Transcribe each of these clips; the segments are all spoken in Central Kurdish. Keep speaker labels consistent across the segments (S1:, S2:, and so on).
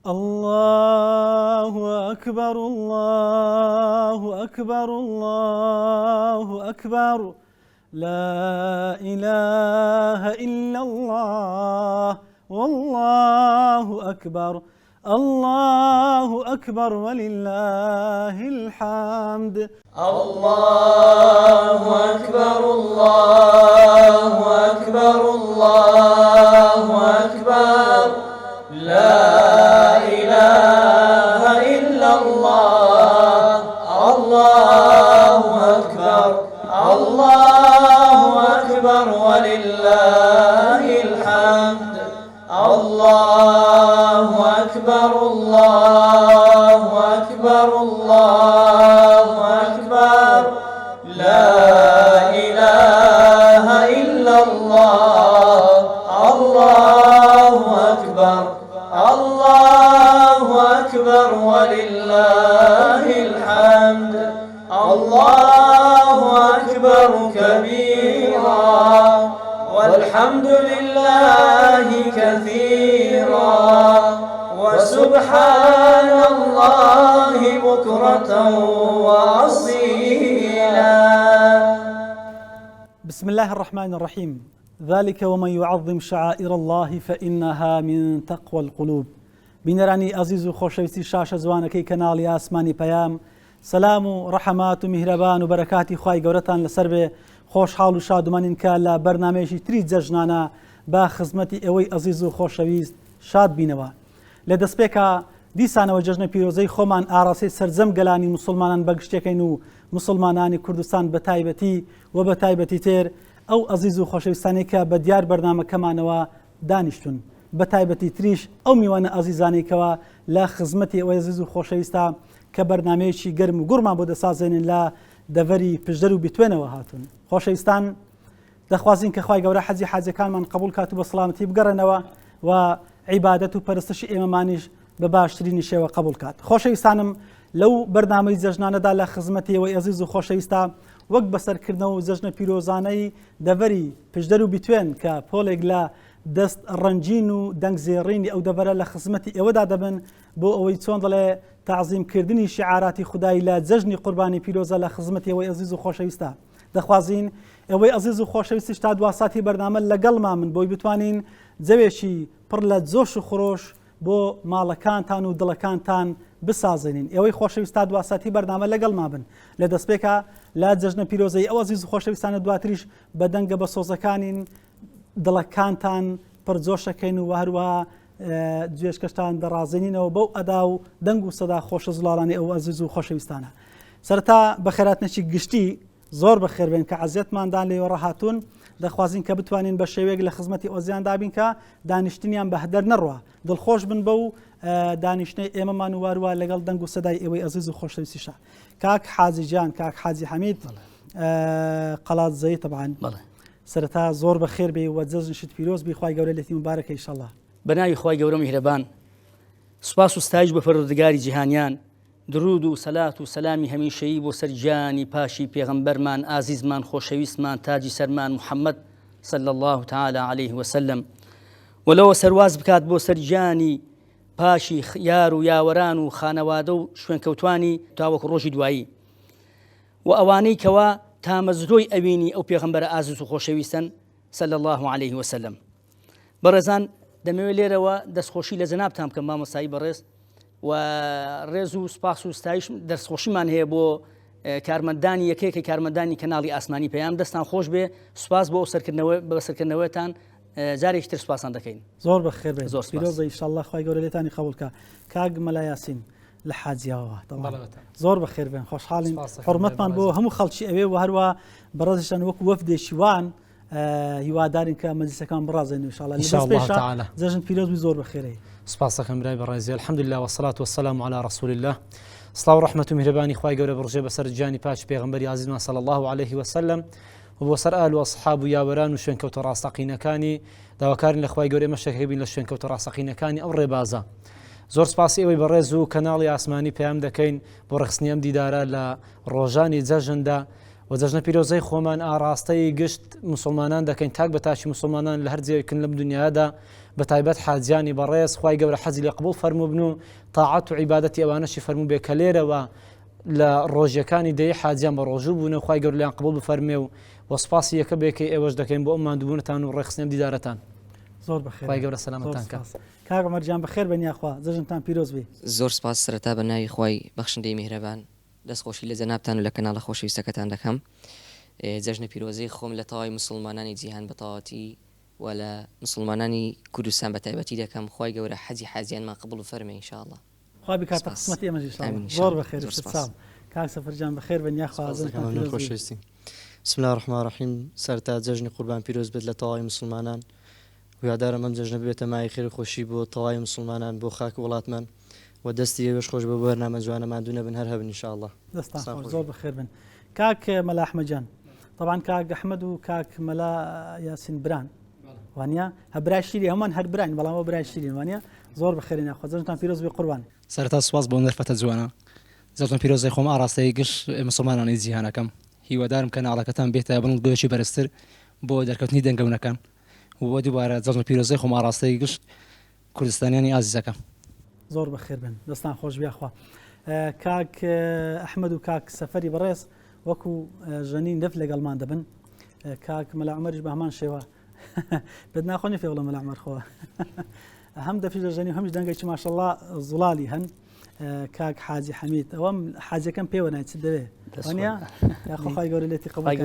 S1: الله أكبر الله أكبر الله أكبر لا إله إلا الله والله أكبر الله أكبر ولله الحمد.
S2: الله أكبر الله أكبر الله أكبر لا إله إلا الله الله أكبر الله أكبر ولله الحمد. الله أكبر الله أكبر الله أكبر لا إله إلا الله الله أكبر الله أكبر ولله الحمد. الله أكبر كبيرا والحمد لله كثيرا وسبحان الله بكرة وأصيلا.
S1: بسم الله الرحمن الرحيم. ذلك ومن يعظم شعائر الله فإنها من تقوى القلوب. بینەرانی عزیز و خۆشەویستی شاشە جوانەکەی کەناڵی ئاسمانی پەیام، سەلام و ڕەحەمات و میهرەبان و بەرەکاتی خوای گەورەتان لەسەر بێ. خۆشحاڵ و شادومانین کە لە بەرنامەیەکی تری جەژنانە با خزمەتی ئێوەی عزیز و خۆشەویست شاد بینەوە. لە دەستپێکە دیسانەوە جەژنە پیرۆزەی خۆمان ئاڕاستەی سەرجەم گەلانی مسلمانان بەگشتەکەین و مسلمانانی کوردستان بە تایبەتی و بە تایبەتی تێر ئەو عزیز و خۆشەویستانی کە بە دیار بەرنامەکەمانەوە دانیشتون، بە تایبەتی تریش ئەو میوانە ئازیزانێکەوە لە خزمەتی ئەوەی عزیز و خۆشەویستە کە بەرنامەیەکی گەرم و گوڕمان بۆ دەسازێنن لە دەڤەری پشدەر و بیتوێنەوە هاتون. خۆشەویستان، دەخوازین کە خوای گەورە حەزی حاجەکانمان قبول کات و بە سڵامەتی بگەڕێنەوە و عیبادەت و پەرستشی ئێمەمانیش بە باشترینی شێوە قبول کات. خۆشەویستانم، لەو بەرنامەی جەژنانەدا لە خزمەتی ئێوەی عزیز و خۆشەویستە وەک بەسەرکردنەوە و جەژنە پیرۆزانەی دەڤەری پشدەر و بیتوێن کە پۆلێک لە دەست ڕەنجین و دەنگزێڕینی ئەو دەڤەرە لە خزمەتی ئێوەدا دەبن بۆ ئەوەی چۆن دەڵێ تعزیمکردنی شعاراتی خودایی لە جەژنی قوربانی پیرۆزە لە خزمەتی ئێوەی عزیز و خۆشەویستە. دەخوازین ئێوەی عزیز و خۆشەویستیش تا دواساتی بەرنامە لەگەڵمان من بۆی بتوانین جەوێکی پڕ لە جۆش و خۆش بۆ ماڵەکانتان و دڵەکانتان بسازێنین. ئێوەی خۆشەویست تا دواساتی بەرنامە لەگەڵمان بن. لە دەستپێکە لە جەژنە پیرۆزەی ئەو عزیز و خۆشەویستانە دواتریش بە دەنگە بە سۆزەکانین، دڵەکانتان پڕجۆشەکەین و هەروەها گوێشکەشتان دەڕازێنینەوە بەو ئەدا و دەنگ و سەدا خۆشە زڵارانی ئەو عزیز و خۆشەویستانە. سەرەتا بە خێراتنەکی گشتی زۆر بەخێربێن کە عەزیەتماندان لێوە ڕەهاتوون. دەخوازین کە بتوانین بە شێوەیەک لە خزمەتی ئەوزیان دابین کە دانیشتنیان بە هەدەر نەڕوە، دڵخۆش بن بە و دانیشتنەی ئێمەمان و واروە لەگەڵ دەنگ و سەدای ئێوەی عزیز و خۆشەویستیشە. کاک حاجی جان، کاک حاجی حەمید قەڵات زەی تەبعاً سەرەتا زۆر بەخێر بێ و جەژنشت پیرۆز بی، خوای گەورە لێتی مبارەکە ئینشەڵڵا.
S3: بەناوی خوای گەورە میهرەبان، سوپاس و ستایش بە پەروەردگاری جیهانیان، درود و سەلات و سەلامی هەمیشەیی بۆ سەر گیانی پاشی پێغەمبەرمان ئازیزمان خۆشەویستمان تاجی سەرمان محەممەد صلی الله تعالی عليه وسلم، وەلەوە سەرواز بکات بۆ سەر گیانی پاشی یار و یاوەران و خانەوادە و شوێنکەوتوانی تاوەکو ڕۆژی دوایی و ئەوانەی کەوا تامەزرۆی ئەوینی ئەو پێغەمبەرە ئازیز و خۆشەویستن صلی الله عليه وسلم. بەڕێزان، دەمەوێت لێرەوە دەستخۆشی لە جەنابتان بکەم مامۆستایی بەڕێز، و ڕێز و سپاس و ستایش دەستخۆشیمان هەیە بۆ کارمەندانی یەکێکی کارمەندانی کەناڵی ئاسمانی پەیام. دەستان خۆش بێ، سوپاس بۆ بەسەرکردنەوەتان، جارێکی تر سوپاسان دەکەین.
S1: زۆر بەخێر بێ،
S3: زۆر
S1: پیرۆزە ئینشەڵڵا خوای گەورە لێتانی قبولکە. کاک مەلا یاسین لە حاجیەوە زۆر بەخێر بێن، خۆشحاڵین، حورمەتمان بۆ هەموو خەڵکی ئەوێ و هەروە بەڕێزشان وەکو وەفدێکی وان هیوادارین کە مەجلیسەکان بڕازێن ئینشەڵڵا. لەدەستپێشە جەژن پیرۆز زۆر بەخێرەی.
S4: سپاس دەکەم برای بەڕێزی، الحەمدولله وەسەڵات وەسەلام علی رەسوول الله. سڵاو و ڕەحمەت و میهرەبانی خوای گەورە بڕژێ بەسەر گیانی پاش پێغەمبەری عەزیزمان صلی الله عليه وسلم و بۆ سەر ئال و ئەصحاب و یاوەران و شوێنکەوتە ڕاستەقینەکانی. داواکارین لە خوای گەورە مەشەکە بین لە شوێنکەوتە ڕاستەقینەکانی ئەو ڕێبازە. زۆر سپاسی ئەوەی بەڕێز و کەناڵی ئاسمانی پەیام دەکەین بۆ ڕخستنی ئەم دیدارە لە ڕۆژانی جەژندا و جەژنە پیرۆزەی خۆمان ئاراستەی گشت مسلمانان دەکەین تاک بە تاشی مسلمانان لە هەر جێکن لەم دنیادا بە تایبەت حاجیانی بەڕێز خوای گەورە حەزی لێ قبول فەرموو بن و تاعەت و عیبادەتی ئەوانەشی فەرموو بێ کە لێرەوە لە ڕۆژیەکانی دەی حاجیان بە ڕۆژوو بوون و خوای گەورە لیان قبول بفەرمێ و وەسپاسی یەکە بێکەی ئێوەش دەکەین بۆ ئەم ماندووبوونتان و ڕێخستنێم دیدارەتان
S1: زۆر بەخێر
S4: خوای گەورە سەلامەتتان کات
S1: کاک عومەرجان بەخێر بەنیاخوا جەژنتان پیرۆز بێ
S5: زۆر سپاس سەرەتا بە ناوی خوای بەخشندەی میهرەبان دەستخۆشی لە جەنابتان و لە کەناڵە خۆشەویستەکەتان دەکەم جەژنە پیرۆزەی خۆم لە تەواوی مسلمانانی جیهان بەتەواوەتی و لە مسلمانانی کوردستان بە تایبەتی دەکەم خوای گەورە حەزی حاجیانمان قبول فەرمێ ئینشاءالله
S1: خوا بکاتە قسمەتی ئێمەش زۆر بەخێر ساڵ کاک سەفەرجان بەخێر بەنیاخوا جەژنتان
S6: خۆشەویستی بسم الله الرحمن الرحیم سەرتا جەژنی قوربان پیرۆز بێت لە تەواوی مسلمانان و یادارم ئەم جەژنە بێتە مای خێر و خۆشی بۆ تەواوی مسلمانان بۆ خاک وڵاتمان و دەستی ئێوەش خۆش بە بەرنامە جوانەمان دوو نەبن هەر هەبن ئینشاءالله
S1: دەستان خۆش زۆر بەخێر بن کاک مەلا ئەحمەدجان طبعا کاک ئەحمەد و کاک مەلا یاسین بران وانە هەبرای شیری هەمان هەر براین بەڵام برای شیرین وانە زۆر بەخێرین ناخوا جەژنتان پیرۆز بێ قوربان
S7: سەرەتا سوپاس بۆ نەرفەتە جوانە جەژنە پیرۆزەی خۆم ئاراستەی گشت مسلمانانی جیهانەکەم هیوادارم کەناڵەکەتان بێتە بڵند گوێشی بەرزتر بۆ دەرکەوتنی دەنگەونەکان و دووبارە جەژنە پیرۆزەی خۆم ئاراستەی گشت کوردستانیانی ئازیزەکەم
S1: زۆر بەخێر بن دەستان خۆش بیاخوا کاک ئەحمەد و کاک سەفەری بەڕێز وەکو ژەنی نەف لەگەڵمان دەبن کاک مەلا عومەریش بە هەمان شێوە بێت ناخۆنی فێوڵە مەلا عومەر خۆوە هەم دەفی لە ژەنی هەمیش دەنگێکی ماشەڵڵا زوڵالی هەن کاک حاجی حەمید ئەوەم حاجەکەم پێوە نایت چ دەوێ وانە یاخۆ خوای گەورە لێتی قبول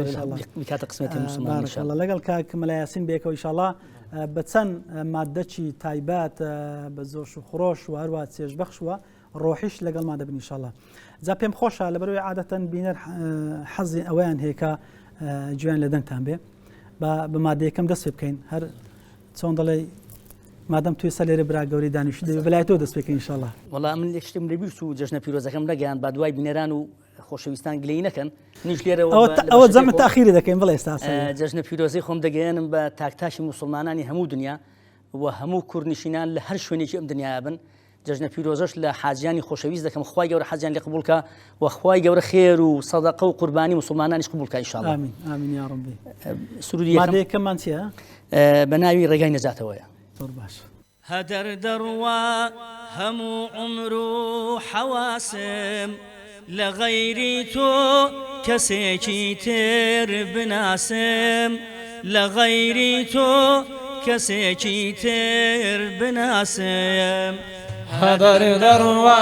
S3: بکاتە قسمەتی مسلمان
S1: بارەکەڵڵا لەگەڵ کاک مەلا یاسین بێکەوە ئینشاءڵڵا بە چەند مادەکی تایبەت بە زۆش و خۆش و هەروە چێژبەخش وە ڕۆحیش لەگەڵمان دەبن ئینشاءڵڵا جا پێم خۆشە لەبەرەوەی عادەتەن بینەر حەزی ئەوەیان هەیە جویان لە دەنگتان بێ بە مادەیەکەم دەست پێ بکەین هەر چۆن دەڵێ مادەم توی سە لێرە برا گەوری دانیشتی دەبێت بەلای تۆ دەست پێکەین ئینشاءڵڵا
S3: وەڵام من لێ شتم لەبیر و جەژنە پیرۆزەکەم لەگەیان با دوای بینەران و خۆشەویستان گلەی نەکەن نیش لێرەوە
S1: ئەوە جەمە تاخیری دەکەین بڵێ ئێستا
S3: جەژنە پیرۆزەی خۆم دەگەیەنم بە تاکتاشی مسلمانانی هەموو دنیا و هەموو کوردنشینان لە هەر شوێنێکی ئەم دنیا بن جەژنە پیرۆزەش لە حاجیانی خۆشەویست دەکەم خوای گەورە حەجیان لێ قبولکە و خوای گەورە خێر و سەدەقە و قوربانی مسلمانانیش قبولکە ئینشاءڵڵا
S1: ئامین ئامین یا ڕەبی
S3: سرودی
S1: مادەیەکەمان چییە
S3: بە ناوی ڕێگای نەجاتەوەیە
S1: زۆر باش
S2: هدر دروا همو عمرو حواسم لغيري تو كسيكي تر بناسم لغيري تو كسيكي تر بناسم
S8: هدر دروا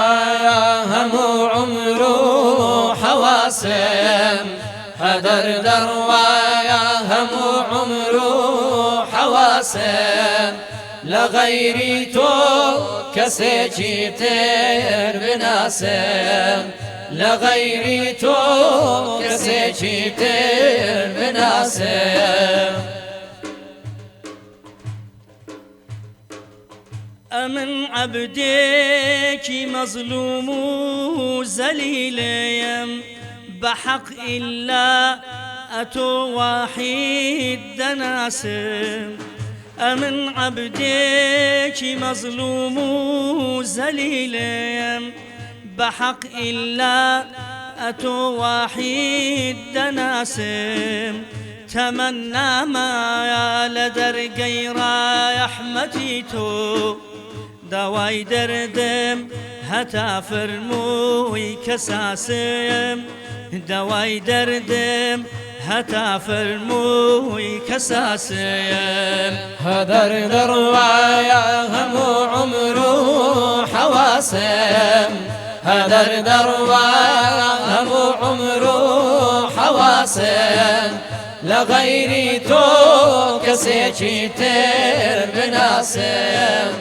S8: همو عمرو حواسم هدر دروا همو عمرو حواسم لغيري تو كسيكي تر بناسم لغيري تو كسيكي تر بناسم
S2: أمن عبدك مظلوم ذليليم بحق إلا أتو واحد دناسم أمن عبدك مظلوم ذليليم بحق إلا أتو واحد دناسم تمنى ما لدر غير رحمتي تو دواي دردم هتا فرموي كساسم دواي دردم هتا فرموي كساسم
S8: هدر دروايا همو عمرو حواسم هدر دروايا همو عمرو حواسم لغيري تو كسيكي تر بناسم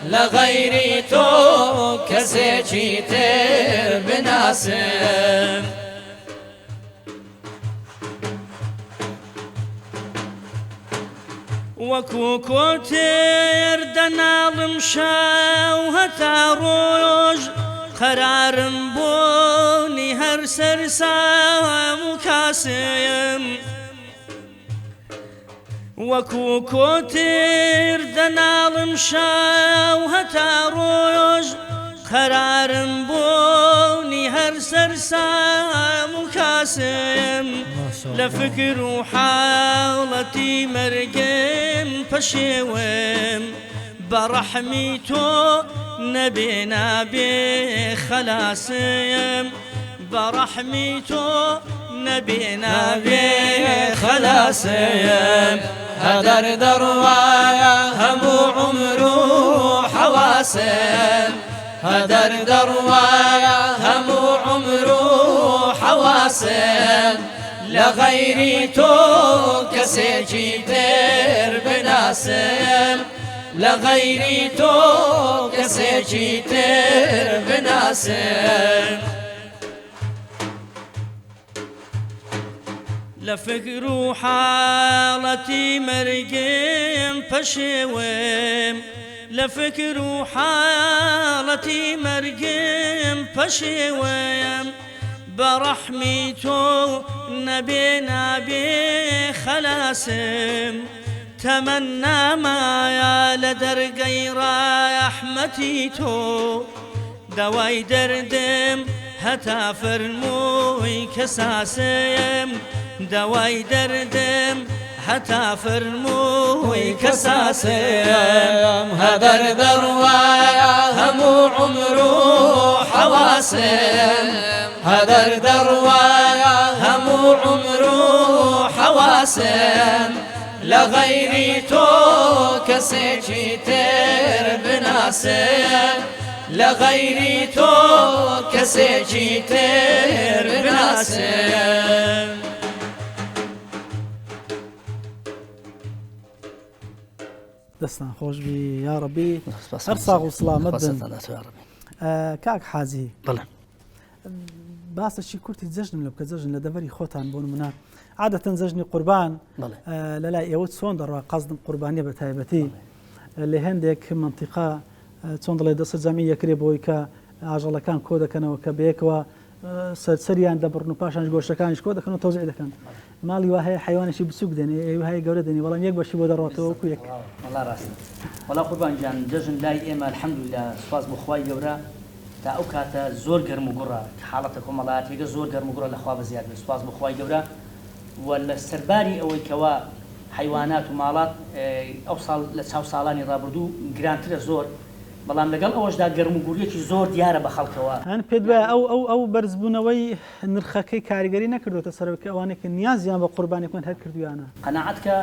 S8: لغيري تو كسيكي تر بناسم
S2: وەکو کۆتێر دەناڵم شاو هەتا ڕۆژ قەرارم بۆنی هەر سەرسام و کاسم وەکو کۆتێر دەناڵم شاو هەتا ڕۆژ قەرارم بۆنی هەر سەرسام و کاسم لفكر وحالتي مرقم فشوم برحمي تو نبينا بخلاصم برحمي تو نبينا بخلاصم
S8: هدر دروايا همو عمرو حواسم هدر دروايا همو عمرو حواسم لغيري تو كسيجي تر بناسم لغيري تو كسيجي تر بناسم
S2: لفكر وحالتي مرقم فشوم لفكر وحالتي مرقم فشوم برحمي تو نبينا بخلاصم تمنى ما يا لدرقي رحمتي تو دواي دردم هتا فرموي كساسم دواي دردم هتا فرموي كساسم
S8: هدر دروايا همو عمرو حواسم هدر دروايا همو عمرو حواسم لغيري تو كسيجي تر بناسم لغيري تو كسيجي تر بناسم
S1: دەستان خۆش بی یا ڕەبی هەر ساغ و سڵامەت بن کاک حاجی
S3: بەڵێ
S1: باسەشی کورتی جەژنم لە بکە جەژن لە دەڤەری خۆتان بۆ نمونە عادەتەن جەژنی قوربان لە لای ئێوە چۆن دەڕوا قەزدم قوربانیە بە تایبەتی لە هەندێک منتیقا چۆن دەڵێ دەسە جەمی یەکرێ بۆی کە ئاژەڵەکان کۆ دەکەنەوە کە بەیەکەوە سەریان دەبڕن و پاشان گۆشتەکانیش کۆ دەکەن و تەوزیع دەکەن ماڵی وا هەیە حیوانێکی بچووک دێنێ ئێوە هەیە گەورە دێنی بەڵام یەک بەشی بۆ دەڕاتەوە وەکو یەک
S3: والله ڕاستە وەڵا قوربان گیان جەژن لای ئێمە الحەمدولillah سوپاس بۆ خوای گەورە تا ئەو کاتە زۆر گەرم و گوڕە حاڵەتە کۆمەڵایەتێکە زۆر گەرم و گوڕە لەخوا بەزیاد بێت سوپاس بۆ خوای گەورە و لە سەرباری ئەوەی کەوا حیوانات و ماڵات ئەو ساڵ لە چاو ساڵانی ڕابردوو گرانترە زۆر بەڵام لەگەڵ ئەوەشدا گەرم و گوڕیەکی زۆر دیارە بە خەڵکەوە
S1: هەن پێت وایە ئەو بەرزبوونەوەی نرخەکەی کاریگەری نەکردوتە سەرەوەی ئەوانێک نیازیان بە قوربانێکمان هەر کردویانە
S3: قەناعەت کە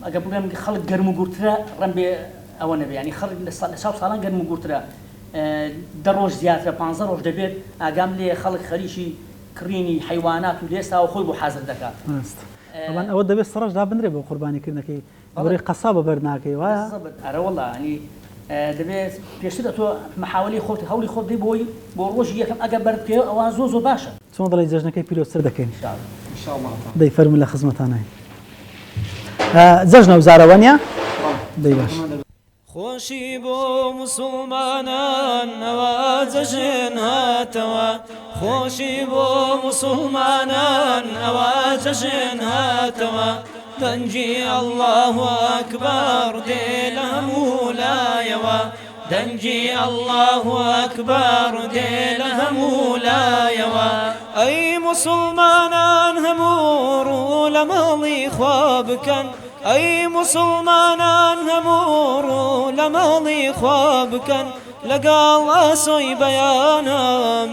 S3: ئەگە بڵێم خەڵک گەرم و گورترە ڕەن بێ ئەوە نەبێ ینی خەڵک لە چاو ساڵان گەرم و گورترە دە ڕۆژ زیاترە 15 ڕۆژ دەبێت ئاگام لێ خەڵک خەریکی کڕینی حیوانات و لێستاوە خۆی بۆ حازر دەکات
S1: ئەوان ئەوە دەبێت سەرش دابنرێ بۆ قوربانیکردنەکەی بەڕێ قەسا بە بەرناکەی وایە
S3: ئەرە وەڵا ینی دەبێت پێشتر تۆ محاولی خۆت هەولی خۆت دەی بۆی بۆ ڕۆژی یەکەم ئەگە بەرد پێ ئەوان زۆر زۆر باشە
S1: چۆن دەڵێ جەژنەکەی پیرۆزتر دەکەین دەی فەرموو لە خزمەتانای جەژنە وزارەوەنیە دەی باش
S8: خۆشی بۆ مسلمانان ئەوا جەژن هاتەوە خۆشی بۆ مسلمانان ئەوا جەژن هاتەوە دەنگی الله ئەکبەر دێ لە هەموو لایەوە دەنگی الله ئەکبەر دێ لە هەموو لایەوە ئەی مسلمانان هەموو ڕوو لە ماڵی خوا بکەن ئەی مسلمانان هەموو ڕوو لە ماڵی خوا بکەن لەگەڵ ئاسۆی بەیانە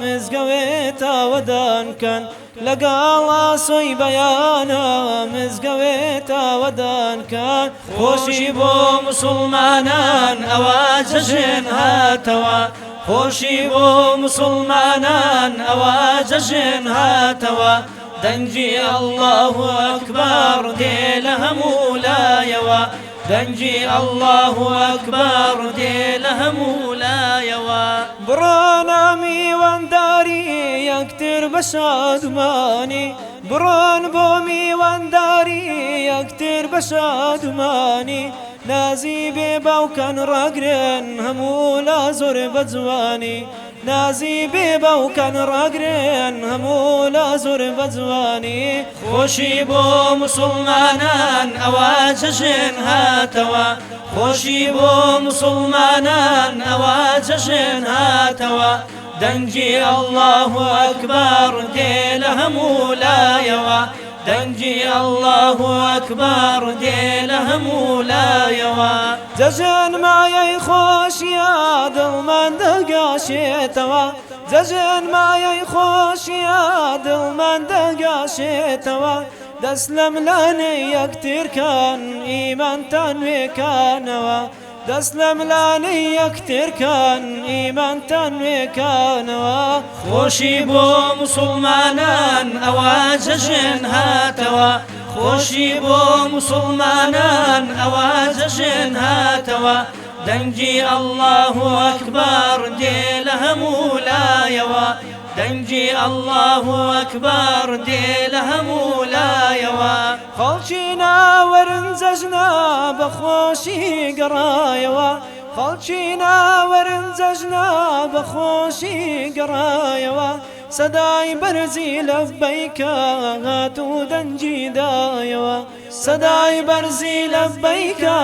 S8: مزگەوێت ئاوەدانکەن لەگەڵ ئاسۆی بەیانە مزگەوێت ئاوەدانکەن خۆشی بۆ مسلمانان ئەوا جەژن هاتەوە خۆشی بۆ مسلمانان ئەوا جەژن هاتەوە دەنگی الله ئەکبەر دێ لە هەموو لایەوە دەنگی الله ئەکبەر دێ لە هەموو لایەوە بڕۆنە میوەنداری یەکتر بە شادمانی بڕۆن بۆ میوەنداری یەکتر بە شادمانی نازی بێ باوکەن ڕاگرن هەموو لا زۆر بە جوانی نازی بێ باوکەن ڕاگرن هەموو لا زۆر بە جوانی خۆشی بۆ مسلمانان ئەوا جەژن هاتەوە خۆشی بۆ مسلمانان ئەوا جەژن هاتەوە دەنگی الله ئەکبەر دێ لە هەموو لایەوە
S2: دنجي الله أكبر ديله مولايوا
S8: جەژن مایەی خۆشیە دڵمان دەگاشێتەوە جەژن مایەی خۆشیە دڵمان دەگاشێتەوە دەست لە ملانەی یەکترکان ئیمانتان وێکانەوە دەست لە ملانەی یەکترکان ئیمانتان وێکانەوە
S2: خۆشی بۆ مسلمانان ئەوە جەژن هاتەوە خۆشی بۆ مسلمانان ئەوە جەژن هاتەوە دەنگی الله ئەکبەر دێ لە هەموو لایەوە دەنگی الله ئەکبەر دێ لە هەموو لایەوە
S8: خەڵکی ناوەرن جەژنە بەخۆشی گەڕایەوە خەڵکی ناوەرن جەژنە بەخۆشی گەڕایەوە سەدای بەرزی لەبەیکە هاتوو دەنگی دایەوە سەدای بەرزی لەبەیکە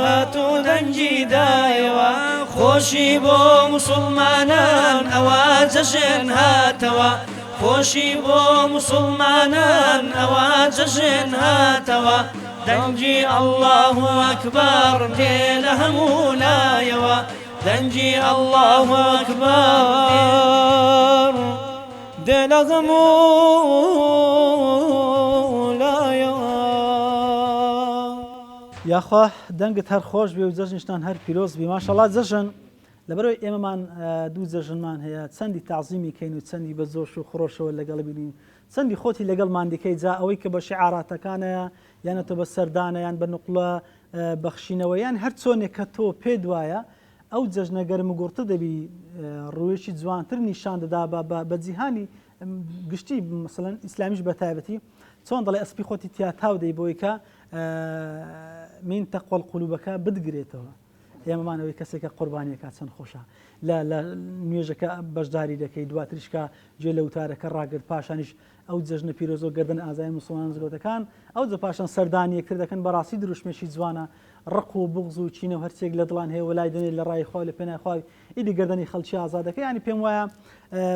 S8: هاتوو دەنگی دایەوە
S2: خۆشی بۆ مسلمانان ئەوە جەژن هاتەوە خۆشی بۆ مسلمانان ئەوە جەژن هاتەوە دەنگی الله ئەکبەر دێ لە هەموو لایەوە دەنگی الله ئەکبەر
S8: دێ لە هەموو لایەوە
S1: یاخوا دەنگت هەر خۆش بێ و جەژنیشتان هەر پیرۆز بی ماشەڵڵا جەژن لەبەرەوەی ئێمەمان دوو جەژنمان هەیە چەندی تەعزیمی کەین و چەندی بە زۆش و خڕۆشەوە لەگەڵ بینین چەندی خۆتی لەگەڵمان دیکەی جا ئەوەی کە بە شعاراتەکانەیە یانەتە بە سەردانە یان بە نقڵە بەخشینەوە یان هەر چۆنێک کە تۆ پێ دوایە ئەو جەژنە گەرم و گوڕتر دەبی ڕوویەکی جوانتر نیشان دەدا بە جیهانی گشتی مثلەن ئیسلامیش بە تایبەتی چۆن دەڵێ ئەسپی خۆتی تیاتاو دەی بۆی کە من تەقوە القولوبەکە بدگرێتەوە ئێمەمانەوەی کەسێکە قوربانیەکە چەند خۆشە لە نوێژەکە بەشداری دەکەی دواتریشکە گوێ لە وتارەکە ڕاگرت پاشانیش ئەو جەژنە پیرۆزۆ گردن ئازای مسلمان زگەوتەکان ئەو جە پاشان سەردانی یەکتر دەکەن بەڕاستی دروشمێکی جوانە ڕق و بغز و چینە و هەرچێک لە دڵان هەیە وەلای دەنێت لە ڕای خوا لە پێنای خوا ئیدی گردنی خەڵکی ئازادەکە ینی پێم وایە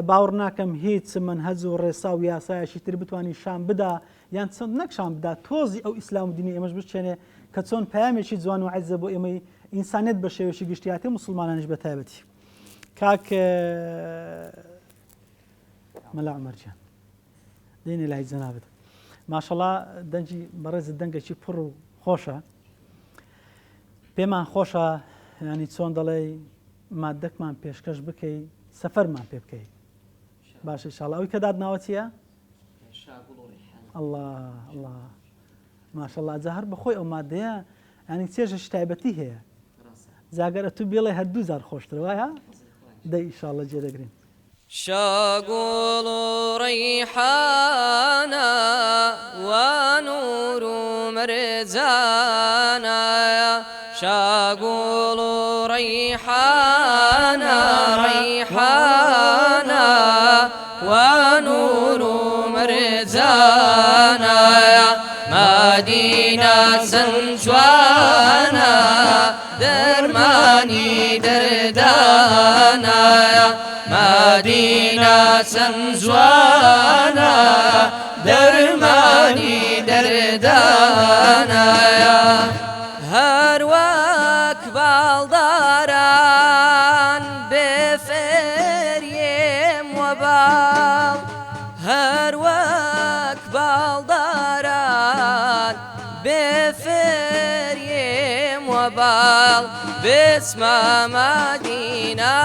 S1: باوەڕ ناکەم هیچ منهەج و ڕێسا و یاسایەکی تر بتوانانی شان بدا یان چەند نەک شان بدا تۆزی ئەو ئیسلام و دینی ئێمەش بچێنێ کە چۆن پەیامێکی جوان و عەزە بۆ ئێمەی ئینسانیت بە شێوەیەکی گشتیاتی مسلمانانیش بە تایبەتی کاک مەلا عومەرجیان دێنێ لای جەنابەت ماشەڵڵا دەنگی بەڕێزت دەنگێکی پڕ و خۆشە پێمان خۆشە ینی چۆن دەڵێ مادەکمان پێشکەش بکەی سەفەرمان پێ بکەی باشە ئینشاڵڵا ئەوی کە دادناوە چییە؟ الله الله ماشەڵڵا جا هەر بەخۆی ئەو مادەیە ینی چێژەش تایبەتی هەیە زاگەرە تو بێڵێ هەر 2000 خۆشتر وایە دەی ئینشاڵڵا جێ دەگرین
S9: شاقول ريحانا ونور مرزانا شاقول ريحانا ريحانا ونور مرزانا مدينة سنجوانا درماني دردانا مدينة سنجوانا درماني دردانا هرواك بالداران بفريم وبال هرواك بالداران بفريم وبال باسم مدينة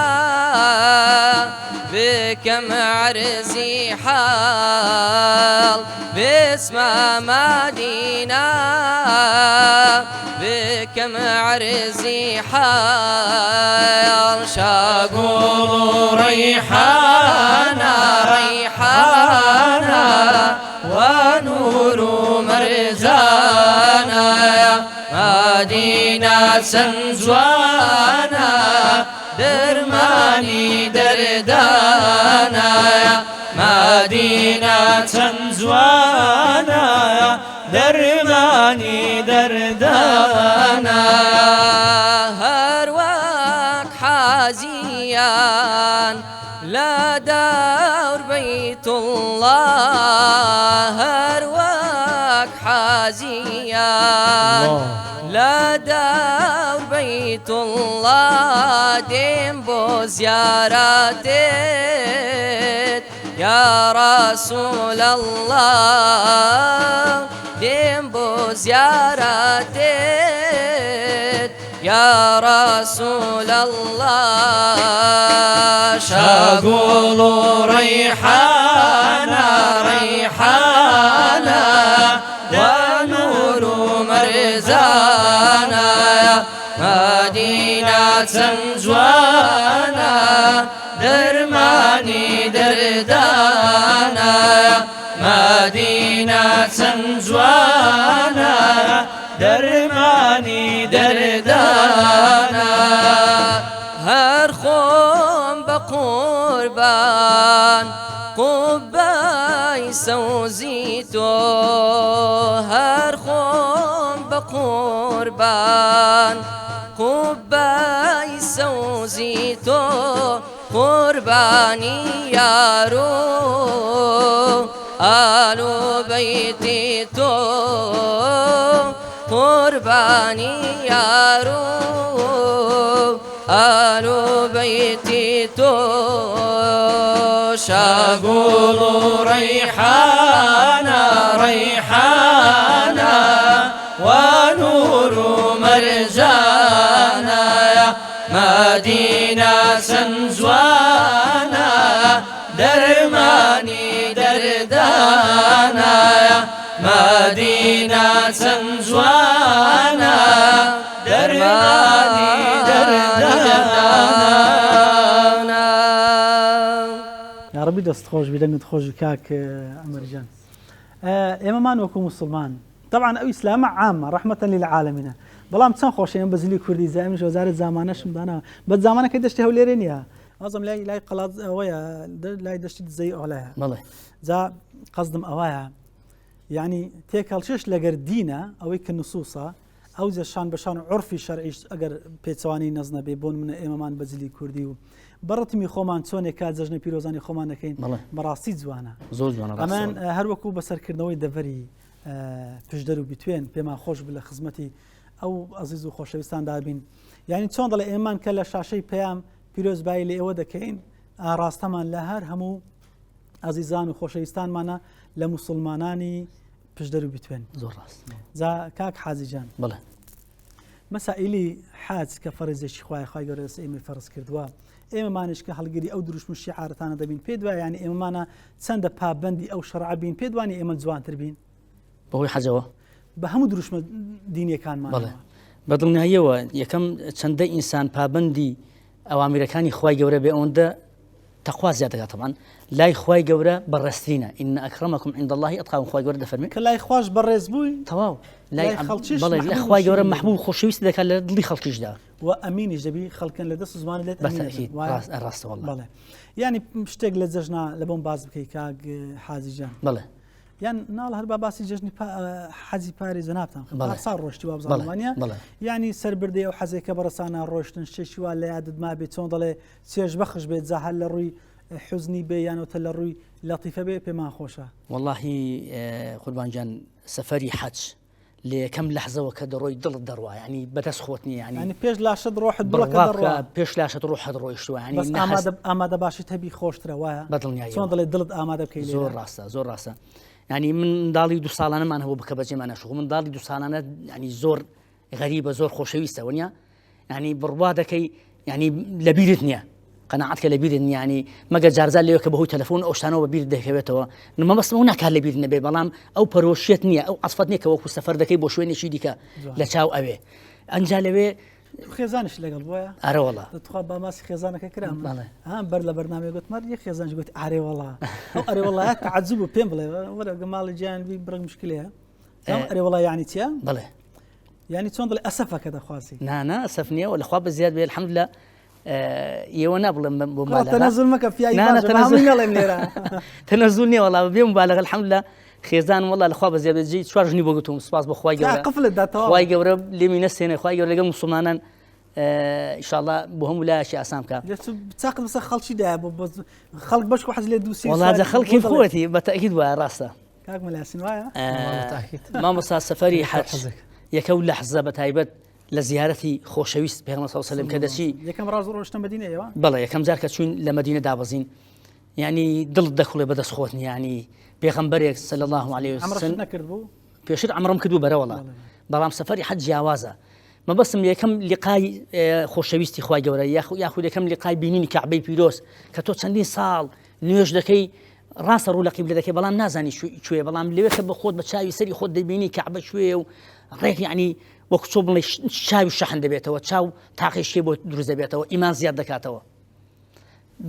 S9: بكم عرزي حال باسم مدينة بكم عرزي حال شاقول ريحانا ريحانا ونور مرزانا مدينة سنجوانا درماني دردانا مدينة
S2: سنجوانا درماني دردانا
S9: هرواك حازيان لا دار بيت الله هرواك زيان لا دار بيت الله دين بو زياراتك يا رسول الله دين بو زياراتك يا رسول الله
S2: شاقول ريحانا ريحانا ونور مرزانا مدينة سنجوانا درماني دردانا مدينة سنجوانا درماني دردانا
S9: هر خون بقربان قباي سوزيتو هر خون بقربان قباي سوزيتو قرباني يارو آلو بيتي تو قرباني يارو آلو بيتي تو
S2: شاقول ريحانا ريحانا ونور مرجانا مدينة سنجوانا درماني دردانا مدينة سنجوانا درماني دردانا
S1: يا ربي دست خوش بدمت خوش كاك أمرجان إمامان وكو مسلمان طبعا أو إسلام عامة رحمة للعالمين بلام تسان خوشين بزلي كردي زائمش وزارة زمانش مدانا بس زمانك كدشتي هوليرينيا معظم لاي قلاض ويا لاي دشتي زي أولاها
S3: والله
S1: زا قصدم أواها يعني تيكال شش لقر دينا أو يك النصوصة أو زي شان بشان عرفي شرعي أجر بيتواني نزنا بيبون من إمامان بزلي كردي برتمي خومان توني كات زجنا بيروزاني خومان كين براسي زوانا
S3: زوج زوانا
S1: أمان هر وكو بسر كردنوي دفري پشدرو بتوين بما خوش بلا خدمتي أو عزيز وخوشويستان دابين يعني تون ضل إيمان كلا شاشي بيام بيروز باي لإيوه دكين راستمان لهر همو عزيزان وخوشويستان مانا لمسلماناني پشدرو بتوين
S3: زور راست
S1: زا كاك حازي جان
S3: بله
S1: مسائلي حاز كفرزي شخواي خواي قرس إيمي فرز كردوا إما مانش كهالجري أو دروش مش شعارتنا دبين بيدوا يعني إما مانا سند بابندي أو شرع بين بيدواني إما زوان تربين
S3: بهوي حاجة
S1: بهم دروش دينية كان معنا
S3: بله بدل نهاية يكم سند إنسان بابندي أو أمريكاني خواي جورا بأوندا تقوى زيادة طبعا لا خواي جورا برستينا إن أكرمكم عند الله أتقاكم خواي جورا دفرمي
S1: كلا يخواش برز بوي
S3: تواو
S1: لا خلشش
S3: بله لا خواي جورا محبوب خوشويس ذاك اللي خلقش ده
S1: وأمين جبي خلقن لدس زمان لت
S3: بس أكيد راس والله
S1: بله يعني مشتاق لزجنا لبون باز بكي كاج حازي جان
S3: بله
S1: يعني نال هربا باسي ججني حزي باري زنابتان صار روشتي وابز
S3: بله.
S1: ألمانيا
S3: بله.
S1: يعني سربردي أو حزي كبرسانا روشتن شيء ولا عدد ما بيتون ضل سيج بخش بيت زهل الروي حزني بيان وتل الروي لطيفة بما خوشة
S3: والله قربان جان سفري حج لكم لحظة وكذا روي ضل الدروة يعني بتسخوتني يعني
S1: بيش لا شد روح الدروة كذا
S3: بيش لا شد روح الدروة شو يعني
S1: بس آمادة باشي تبي خوش ترى
S3: بدلني
S1: شلون ضل الدلد آمادة بكيلي
S3: زور راسه يعني من دالي دو سالانه ما هو بكبجي ما شو من دالي دو سالانه يعني زور غريبة زور خوشويسة ونيا يعني برواده كي يعني لبيرتني قناعتك لبيرتني يعني ما قد جارزال لي وكبه تلفون او شانو ببير دهكبتو ما بس هناك لبيرتني ببلام او بروشيتني او عصفتني كوكو سفر دكي بوشويني شي ديكا لتشاو ابي انجالوي
S1: خيزانش لقلبويا
S3: اري والله
S1: تخاب ماسي خيزانك كرام برلا برنامج قلت مري خيزان قلت اري والله اري والله تعذبوا بيمبل ولا جمال جان برق مشكله اري والله يعني تيا
S3: بله
S1: يعني تون ضل اسفه كذا خواسي
S3: نا اسفني ولا خواب زياد الحمد لله يوانا بمبالغه
S1: تنزل مكة في اي تنزل
S3: تنزلني والله بمبالغه الحمد لله خيزان والله الخواب زياد جي شوارجني بوقتهم سباس بخواي جورا
S1: قفل ده تو
S3: خواي جورا لي من السنه خواي جورا لقى مسلمانا ان شاء الله بهم ولا شيء اسامك
S1: بتاخذ بس خلق شي داب خلق باش واحد اللي دوسي
S3: والله هذا خلق كيف خوتي بالتاكيد وراسه
S1: کاک مەلاسین وایە
S3: مامۆستا سەفەری حەج یەکەو لەحزە بە تایبەت لە زیارەتی خۆشەویست پێغەمبەر صلی الله علیه و سلم کە دەچی
S1: یەکەم ڕاز ڕۆشتە مەدینەیەوە
S3: بەڵێ یەکەم جار کە چوین لە مەدینە دابەزین یعنی دڵت دەخڵێ بەدەست خۆت یعنی پێغەمبەرێک صلی الله علیه و
S1: ئەمڕۆ
S3: سلم
S1: نەکرد بوو
S3: پێشتر عمرم کردو بەرەوەڵا بەڵام سەفەری حەج جیاوازە مەبەستم یەکەم لیقای خۆشەویستی خوای گەورە یاخود یەکەم لیقای بینینی کەعبەی پیرۆز کە تۆ چەندین ساڵ نوێژ دەکەی ڕاستە ڕوو لە قیبلە دەکەی بەڵام نازانی کوێ بەڵام لەوێ کە بە خۆت بە چاوی سەری خۆت دەبینی کەعبە کوێ و ڕێک یعنی وەکو چۆ بڵێ چاوی شەحن دەبێتەوە چاو تاقی شێ بۆ دروست دەبێتەوە ئیمان زیاد دەکاتەوە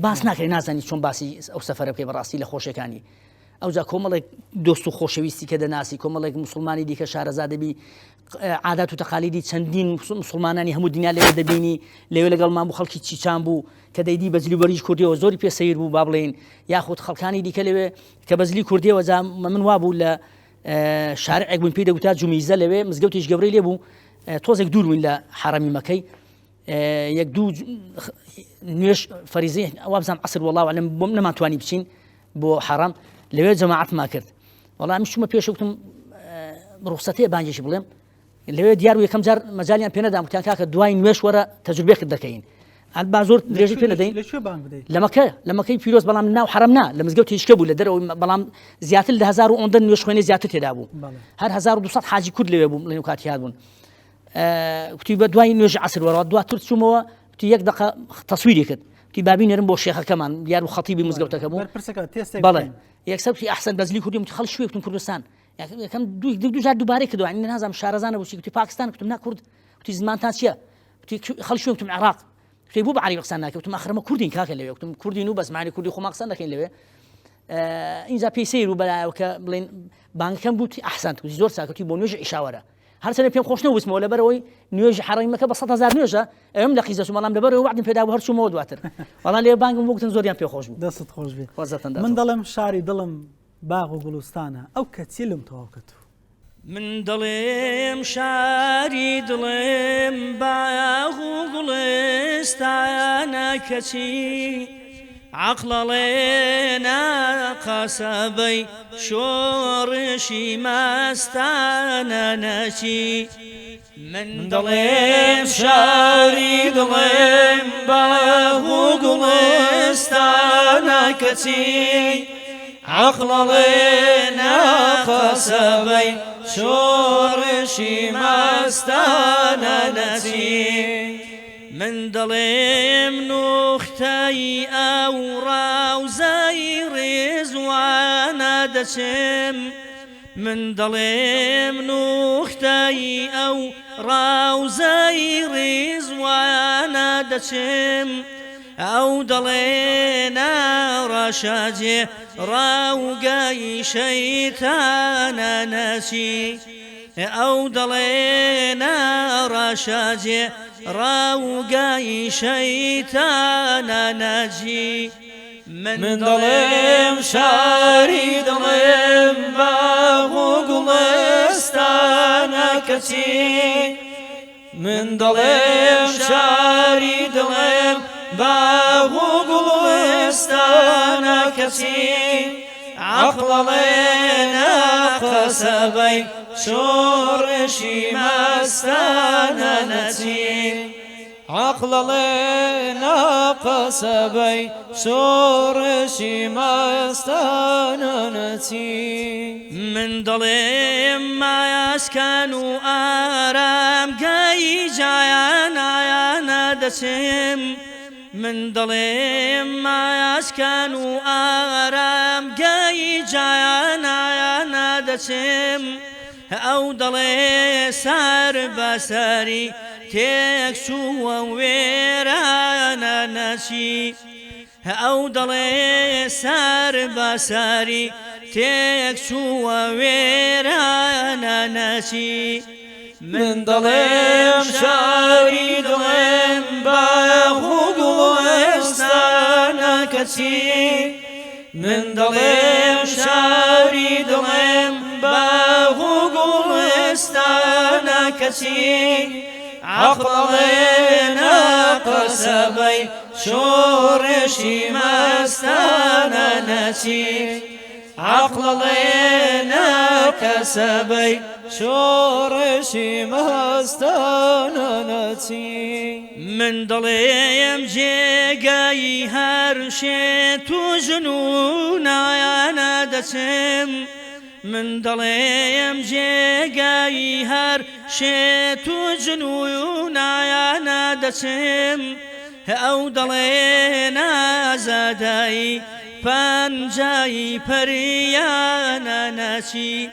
S3: باس ناکەی نازانی چۆن باسی ئەو سەفەرە بکەی بەڕاستی لە خۆشیەکانی ئەوجا کۆمەڵێک دۆست و خۆشەویستی کە دەناسی کۆمەڵێک موسڵمانی دیکە شارەزا دەبی عادات و تەقالیدی چەندین مسلمانانی هەموو دنیا لێوە دەبینی لەوێ لەگەڵمان بوو خەڵکی چیچان بوو کە دەیدی بەجلی وەریش کوردیەوە زۆری پێسەیر بوو با بڵێن یاخود خەڵکانی دیکە لەوێ کە بەجلی کوردیەوە جا من وا بوو لە شارعێک بووین پێی دەگوتا جومیزە لەوێ مزگەوتیش گەورەی لێ بوو تۆزێک دوور بووین لە حرەمی مەکەی یەک دوو نوێژ فەریزەی ئەوا بزانم عەسر وەڵڵاهو ئەعلەم بۆم نەماتوانی بچین بۆ حەرەم لەوێ جەماعەتمان کرد وەڵام چوومە پێش وتم ڕوخسەتەیە بانگێکی بڵێم لەوێ دیار و یەکەم جار مەجالیان پێ نەدام وتیان کاکە دوای نوێژ وەرە تەجروبەیەکت دەکەین با زۆر درێژی پێ نەدەین لە مەکەی پیرۆز بەڵام ناو حرەم نا لە مزگەوت هیچکە بوو لە دەرەوە بەڵام زیاتر لە 1900 نوێژ خوێنەی زیاتر تێدا بوو هەر 1200 حاجی کورد لەوێ بوو لەنێو کاتی هاتبوون وتی بە دوای نوێژ عەسر وەرەوە دواتر چوومەوە وتی یەک دقە تەسویری کرد وتی بابینێرم بۆ شێخەکەمان دیار و خەتیبی مزگەوتەکە بوو بەڵێ یەکسەر وتی ئەحسەن بەزلی کوردی وتی خەڵ شوێ بتون کوردستان یەکەم دوو جار دووبارەی کردووە یعنی نازانم شارەزانە بوو وتی پاکستان وتم نا کورد وتی زمانتان چییە وتی خەڵ شوێ وتم عێراق وتی بۆ بە عەرەبی قسە ناکەی وتم ئەخرەمە کوردین کاکە لەوێ وتم کوردین و بەس معنی کوردی خۆمان قسە دەکەین لەوێ اینجا پێی سەیر و بەلایەوە کە بڵێن بانگەکەم بوو وتی ئەحسەن وتی زۆر چاکەوتی بۆ نوێژ عیشاوەرە هەرچەندە پێم خۆش نەبووستمەوە لەبەرەوەی نوێژی حرەمی مەکە بە 100,000 نوێژە ئەوم لە قیزە بەڵام لەبەرەوەی وعدم پێدا بوو هەر چوومەوە دواتر بەڵام لێ بانگم وەکتن زۆریان پێ خۆش بوو
S1: دەست خۆش بێ من دەڵێم شاری دڵم باغ و گوڵستانە ئەو کەچی لەم تەواوکەت
S2: من دڵێم شاری دڵێم باغ و گوڵستانە کەچی عەقڵەڵێنە قەسەبەی شۆڕشی مەستانە نەچی من دڵێم شاری دڵێم باغ و گوڵستانە کەچی عەقڵەڵێنە قەسەبەی شۆڕشی مەستانە نەچی من دڵێم نوختەی ئەو ڕاوزەی ڕێزوانە دەچم من دڵێم نوختەی ئەو ڕاوزەی ڕێزوانە دەچم ئەو دڵێنە ڕەشەجێ ڕاوگەی شەیتانە نەچی ئەو دڵێنە ڕەشەجێ ڕاوگەی شەیتانە نەجی من دڵێم شاری دڵێم باغ و گوڵستانە کەچی من دڵێم شاری دڵێم باغ و گوڵستانە کەچی عەقڵەڵێنە قەسەبەی شۆڕشی مەستانە نەچی عەقڵەڵێنە قەسەبەی شۆڕشی مەستانە نەچی من دڵێم مایاسکان و ئارامگەی جایانایانە دەچم من دڵێم مایاسکان و ئارامگەی جایانایانە دەچم ئەو دڵێ سەر بەسەری تێک چووە وێرانە نەچی ئەو دڵێ سەر بەسەری تێک چووە وێرانە نەچی من دڵێم شاری دڵێم باغ و گوڵستانە کەچی من دڵێم شاری دڵێم باغ و گوڵستانە کەچی عەقڵەڵێنە قەسەبەی شۆڕشی مەستانە نەچی عقل لنا كسبي
S8: شورشي مهستانتي
S2: من ضليم جيقاي هرشيت وجنون عيانا دسم من ضليم جيقاي هرشيت وجنون عيانا دسم او ضلينا زاداي پنجای پریان نچی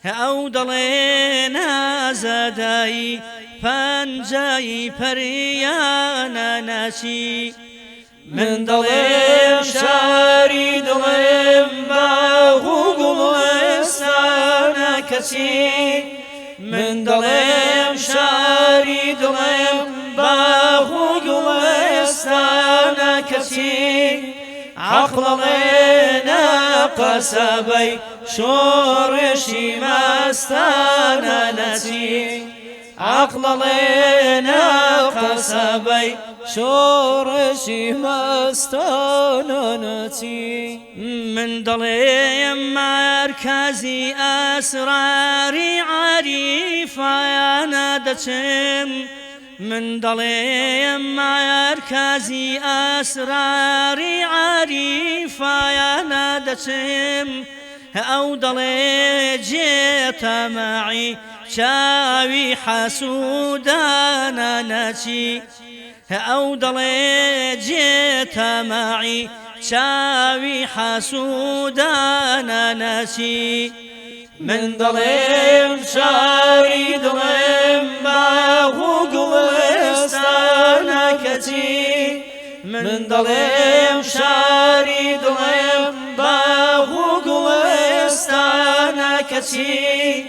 S2: او دلنا زدای پنجای پریان نچی من دلم شاری دلم باغو گلستان کسی من دلم شاری دلم باغو گلستان کسی عقل لنا قصبي شورشي مستانا نسي عقل لنا قصبي
S8: شورشي مستانا نسي
S2: من ضليم مركزي أسراري عريفة يا نادتم من ضليم مركزي أسراري عريفة يا نادتم أو ضلي جيت معي شاوي حسودانا نتي أو ضلي جيت معي شاوي حسودانا نتي من ضليم شاري ضليم باغو قلستانا كتي من ضليم شاري ضليم باغو قلستانا كتي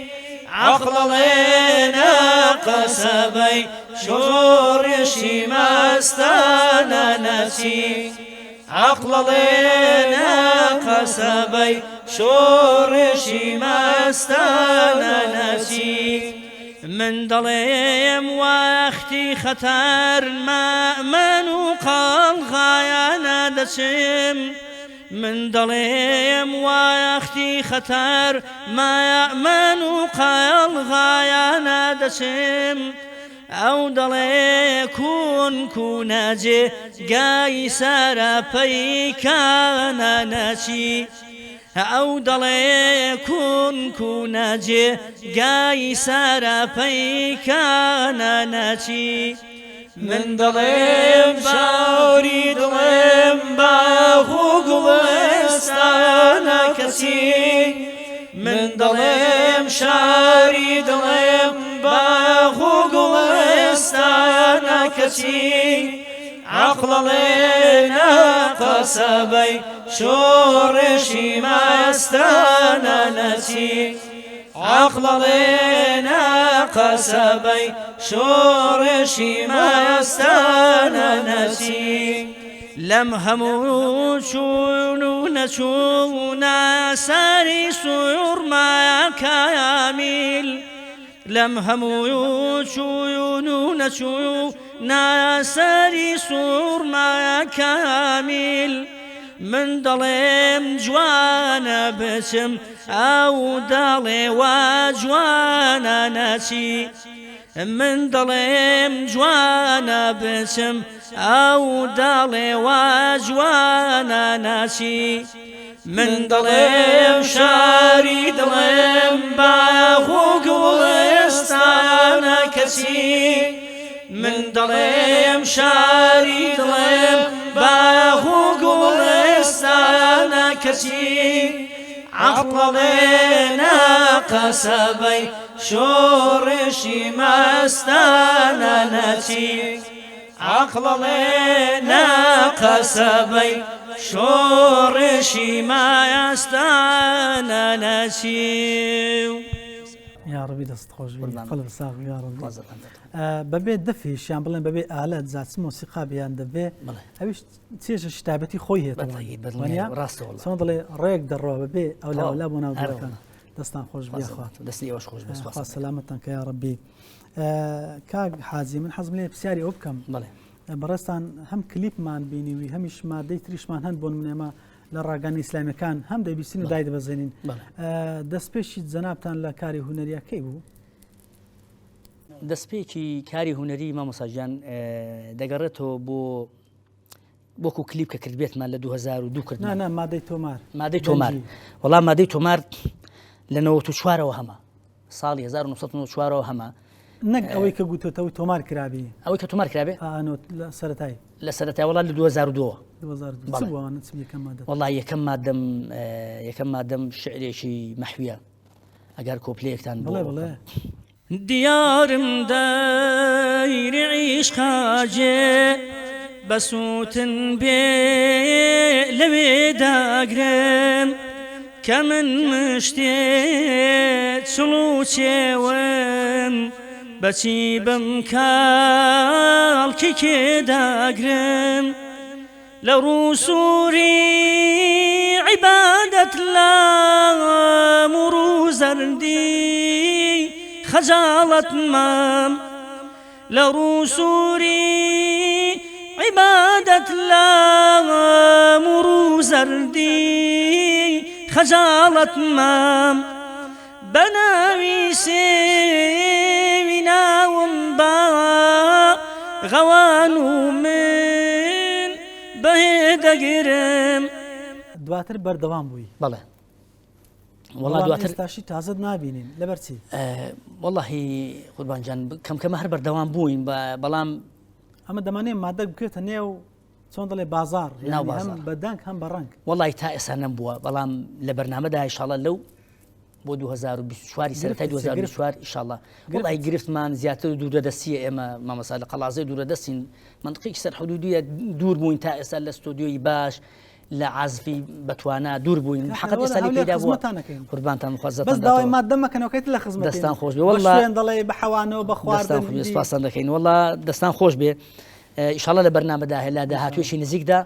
S2: عقل لنا قصبي شورشي مستانا نتي عقل لنا قصبي شورشي مستانا نسي من ضليم واختي خطر ما من وقال غايانا دسم من ضليم واختي خطر ما يأمن وقال غايانا دسم او دلي كون جي جاي سارا بيكانا نشي او دلي كون جي جاي سارا بيكانا نشي من دلم شاوري دلم باغو قلستانا كسي من دلم شاري دلم باغو قلستانا كسي عقل لنا قصبي شورشي مستانا نسي عقل لنا قصبي شورشي مستانا نسي لم همو شونونا ساري سور ما كامل لم همو شونونا ساري سور ما كامل من ضلم جوانا بسم او ضلي وجوانا نسي من ضلم جوانا بسم او ضلي وجوانا نسي من ضلم شاري ضلم باغو قلستانا كسي من ضلم شاري ضلم باغو قلستانا كسي عقل لنا قصبي شورشي مستانا نتي عقل لنا قصبي شورشي مستانا نتي
S1: يا ربي دست خوش بي قلب ساغ يا ربي ببي دفي شيان بلين ببي آلات ذات موسيقى بيان دبي اويش تيجي شتابتي خويه طبعا
S3: راست والله
S1: سوندلي ريك درو ببي اولا بونا ودركان دستان خوش بي اخوات
S3: دستي واش خوش بس
S1: خاص سلامتك يا ربي كاغ حازي من حزم لي بسياري اوبكم
S3: بله
S1: برستان هم كليب مان بيني وي همش ما ديتريش مان هن بون منما لە ڕاگەانی ئیسلامیەکان هەم دەبیستین و دای دەبەزێنین دەستپێکی جەنابتان لە کاری هونەریەکەی بوو
S3: دەستپێکی کاری هوەری مامۆساژیان دەگەڕێتەوە بۆ وەکو کلیپ کە کردبێتمان لە 2002 کرد
S1: مادەی تۆمار
S3: مادەی تۆمار وەڵام مادەی تۆمار لە 94ەوە هەمە ساڵی 1994ەوە هەمە
S1: نەک ئەوەی کە گوتوتەوەی تۆمار کرابی
S3: ئەوەی کە تۆمار کرابێ
S1: سەرەتای
S3: لە سەرەتای وەڵام لە 2002 وەڵای یەکەم مادەم شعرێکی مەحویە ئەگەر کۆپلەیەکتان
S1: بڵێ
S2: دیارم دایری عیشقاجێ بەسووتن بێ لەوێ داگرم کە من مشتێ چڵوچێوم بەچی بم کاڵکی کێداگرم لە ڕووسوری عیبادەت لام و ڕووزەردی خەجاڵەت مام لە ڕووسوری عیبادەت لام و ڕووزەردی خەجاڵەت مام بەناوی سێوی ناوم با غەوان و من بەهێ دەگرم
S1: دواتر بەردەوام بووی
S3: بەڵێ والله دواتر
S1: ئێستاشی تازت نابینین لەبەرچی
S3: واللهی قوربانجان کەم هەر بەردەوام بووین بەڵام
S1: ئەمە دەمانێت مادە بکرێتە نێو چۆن دەڵێ بازار
S3: هەم
S1: بەدانک هەم بەڕنگ
S3: والله تا ئێستا نەمبووە بەڵام لە بەرنامەدا ئینشاءالله لەو بۆ 2024 سەرەتای 2024 ئینشاءالله وڵای گرفتمان زیاتر دوورەدەستیە ئێمە مامەسا لە قەڵازەی دوورەدەستین منطقێکی سەر حدودیە دوور بووین تا ئێستا لە ستۆدیۆی باش لە عازفی بەتوانە دوور بووین حقیقەت ئێستا لێدا بووە قوربانتان مخوازەتان
S1: بەس داوای مادە مەکەنەوەکەیت لە خزمەت
S3: دەستان خۆش بێ والله
S1: دەڵێ بە حەوانەوە بە خواردن
S3: سپاسان دەکەین والله دەستان خۆش بێ ئینشاءالله لە بەرنامەدا هێلا داهاتوێشی نزیکدا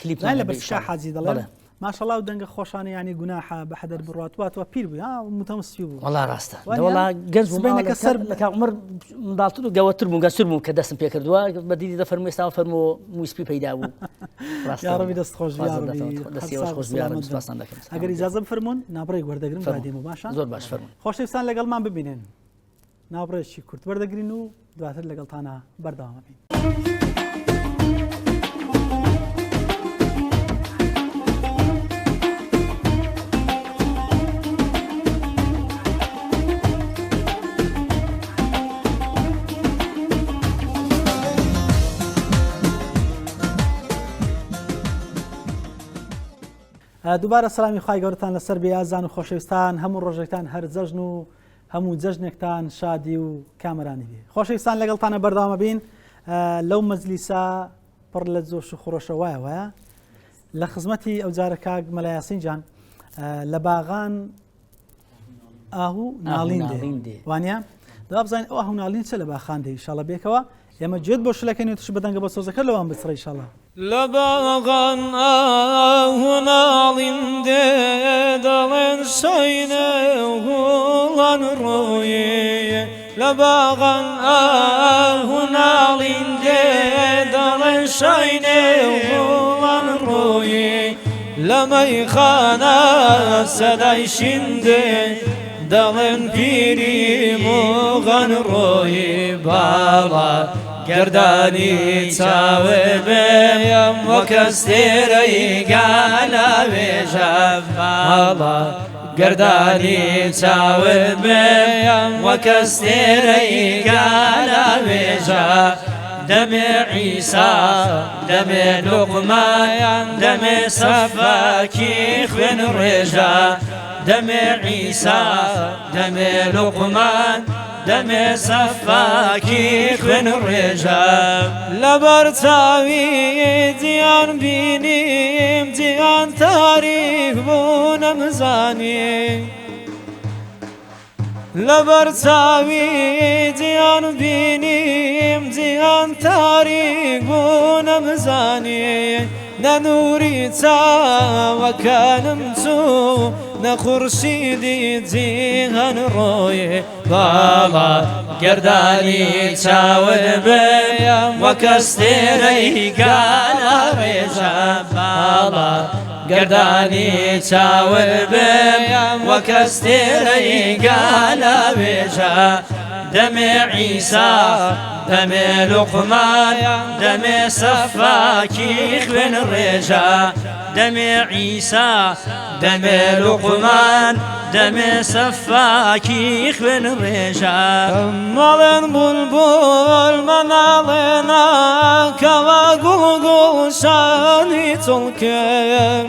S3: کلیپمان
S1: لە بەرشا حاجی دەڵێ ماشاءالله و دەنگە خۆشانە ینی گوناحە بە حەدەر بڕاتواتەوە پیر بووی متەمەسسی بوو
S3: والله ڕاستە والله گەنج بوومەکە سەر لە عمر منداڵتر و گەوەتر بووم گەسر بووم کە دەستم پێ کردووە بەدیدی دەفەرمووی ئێستا فەرمووە موسپی پەیدا بوو
S1: یا ڕەبی دەست خۆش
S3: سپاسان دەکەم
S1: ئەگەر ئیجازە بفەرموون نابڕێک وەردەگرن دادێمە باشە
S3: زۆر باش فەرموون
S1: خۆشەویستان لەگەڵمان ببینن ناوڕێکی کورت وەردەگرین و دواتر لەگەڵتانە بەردەوام بین دووبارە سەلامی خوای گەورەتان لەسەر بێ ئازان و خۆشەویستان هەموو ڕۆژێکتان هەر جەژن و هەموو جەژنێکتان شادی و کامەرانی بێ خۆشەویستان لەگەڵتانە بەردەوامە بین لەو مەجلیسە پڕ لە جۆش و خۆشە وایە لە خزمەتی ئەو جارە کاک مەلا یاسین جان لە باغان ئاهوو ناڵین دێ وانە دابزانین ئەو ئاهوو ناڵین چە لە باخان دێ ئینشاڵڵە بێکەوە ئێمە جێت بۆ شلەکەین و تش بەدەنگە بە سۆزەکە لەوان بچڕە ئینشاڵڵە
S8: لباغان آهنالين دلن ساينه غولان روي لباغان آهنالين دلن ساينه غولان روي لمي خانا سداي شنده دلن پیری مغان روی بالا گردانی چاوه بیم و کستیری گالا ویجم بالا گردانی چاوه بیم و کستیری گالا ویجم دم عیسى دم لقمان دم صفاكي خوين رجا دم عيسى دم لقمان دم صفاكي خوين رجا لبرتاوي ديان بينيم ديان تاريخ بونا مزاني لبرتاوي ديان بينيم ديان تاريخ بونا مزاني ننوري تا وكانمتو نخرشيدي ديهن روي بالا گرداني تاود بيم وكستيري قالا ريجا بالا گردانی چاور بم وەکەستێرەی گالە بێژە دەمێ عیسا دەمێ لوقمان دەمێ سەفاکی خوێن ڕێژە دەمێ عیسا دەمێ لوقمان دەمێ سەفاکی خوێن ڕێژە مەڵێن بولبول مەناڵێنە کەوا گوڵگوڵشانی چڵکێن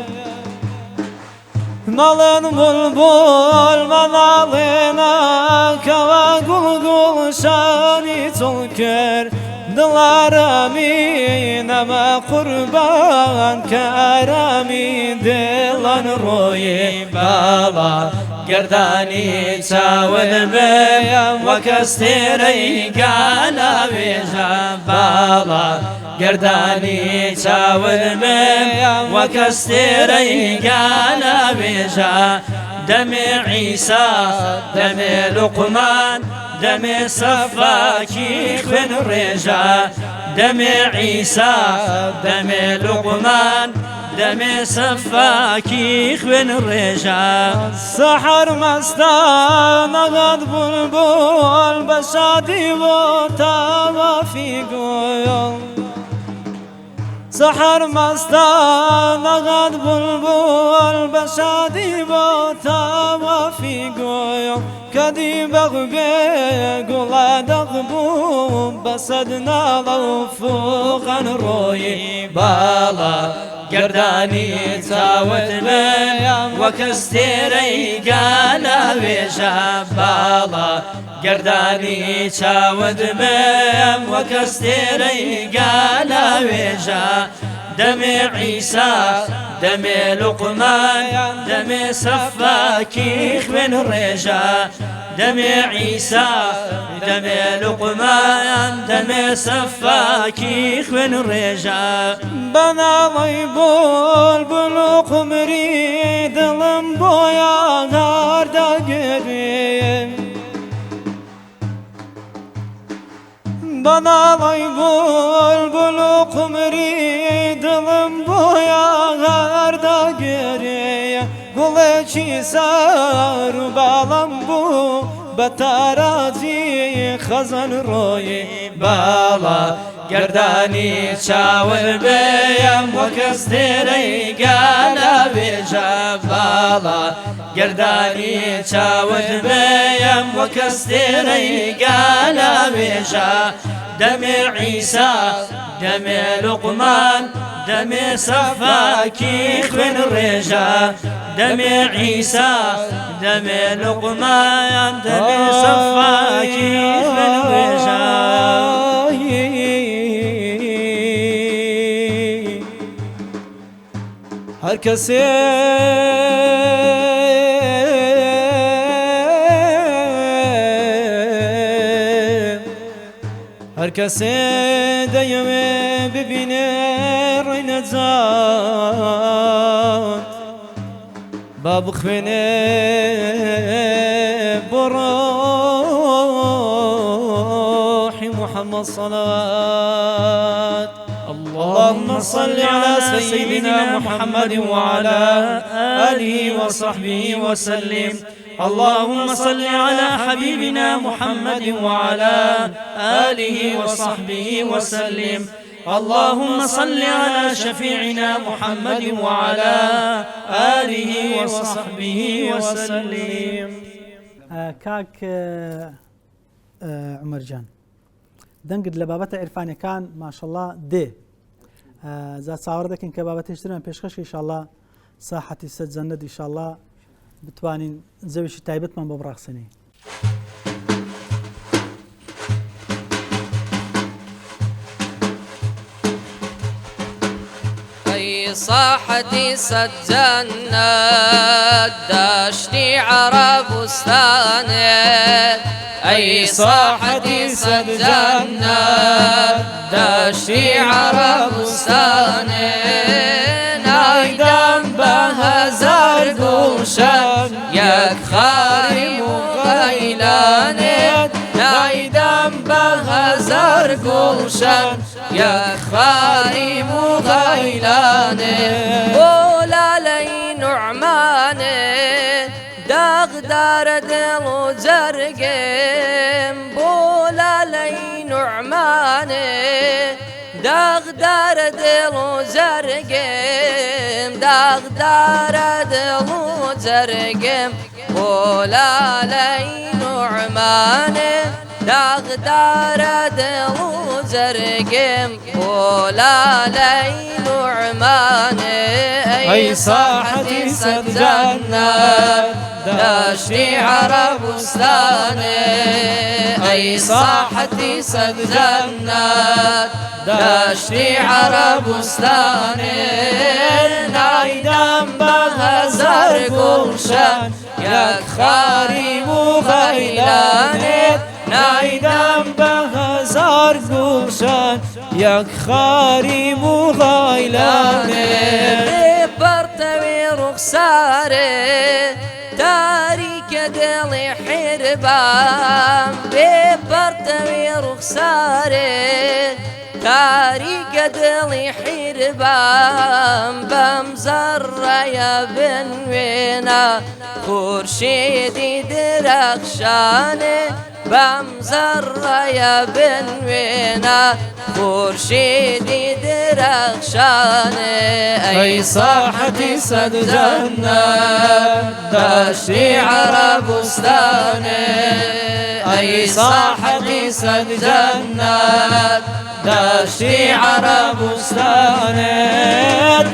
S8: مەڵێن بولبول مەناڵێنە کەوا گوڵگوڵشانی چڵکرد دڵارامی نەما قوربان کە ئارامی دڵان ڕۆیێ باڵا گردانی چاون بێم وەکەستێرەی گالە وێژە باڵا گردانی چاون بێم وەکەستێرەی گالە وێژە دەمێ عیسا دەمێ لوقمان دەمێ سەفاکی خوێن ڕێژە دەمێ عیسا دەمێ لوقمان دەمێ سەفاکی خوێن ڕێژە سەحەر مەستان نەغەد بولبول بە شادی بۆ تاوافی گوێڵ سەحەر مەستان نەغەد بولبول بە شادی بۆ تاوافی گوێڵ کەدی بەغبێ گوڵە دەغبوو بەسەد ناڵە و فوقەن ڕۆیی باڵە گردانی چاوت بێم وەکەستێرەی گالە وێژە باڵە گردانی چاوت بێم وەکەستێرەی گالە وێژە دەمێ عیسا دەمێ لوقمان دەمێ سەفاکی خوێن ڕێژە دەمێ عیسا دەمێ لوقمان دەمێ سەفاکی خوێن ڕێژە بەناڵی بولبول و قمری دڵم بۆیان هەردەگرێ بەناڵی بولبول و قمری دڵم بۆیان هەردەگرێ گوڵێکی سار و باڵم بوو بە تاراجی خەزەن ڕۆیی باڵە گردانی چاون بێم وەکەستێرەی گالە وێژە باڵە گردانی چاون بێم وەکەستێرەی گالە وێژە دەمێ عیسا دەمێ لوقمان دەمێ سەفاکی خوێن ڕێژە دەمێ عیسا دەمێ لوقمان دەمێ سەفاکی خوێن ڕێژە هەر کەسێ هەر کەسێ دەیەوێ ببینێ ڕێی نەجات با بخوێنێ بۆ ڕۆحی محەممەد صەلات اللهم صل على سيدنا محمد وعلى آله وصحبه وسلم اللهم صل على حبيبنا محمد وعلى آله وصحبه وسلم اللهم صل على شفيعنا محمد وعلى آله وصحبه وسلم
S1: كاك عمر جان دەنگت لە بابەتە عیرفانەکان ماشەڵڵا دێ زا چاوەڕ دەکەین کە بابەتێشتران پێشکەشی ئینشاءڵڵا ساحەتی سەد جەنەت ئینشاءڵڵا بتوانین زەویشی تایبەتمان بۆ بڕاخسەنێ
S9: صاحتي سجنات داشتي عربستانات أي صاحتي سجنات داشتي عربستانات نايدم بهزار قوشان ياك خارم وغيلانات نايدم بهزار قوشان يا خارم وغيلانات ولا نعمانه دغدار دل وزرقم بولا لي نعمانه دغدار دل وزرقم دغدار دل وزرقم بولا لي نعمانه دغدار دل وزرقم بولا لي نعمانه
S8: أي صاحتي صد جنات داشتي عربستاني أي صاحتي صد جنات داشتي عربستاني نايدم بغزر گلشن یک خاری مغیلانه نايدم بغزر گلشن یک خاری مغیلانه
S9: برتوي رخساره تاريك دلي حربان ببرتوي رخساره تاريك دلي حربان بمزر يا بنوينا خورشيدي درخشانه بمزر يا بنوينا خورشيدي درخشانه
S8: أي صاحتي صد جنات داشتي عربستاني أي صاحتي صد جنات داشتي عربستاني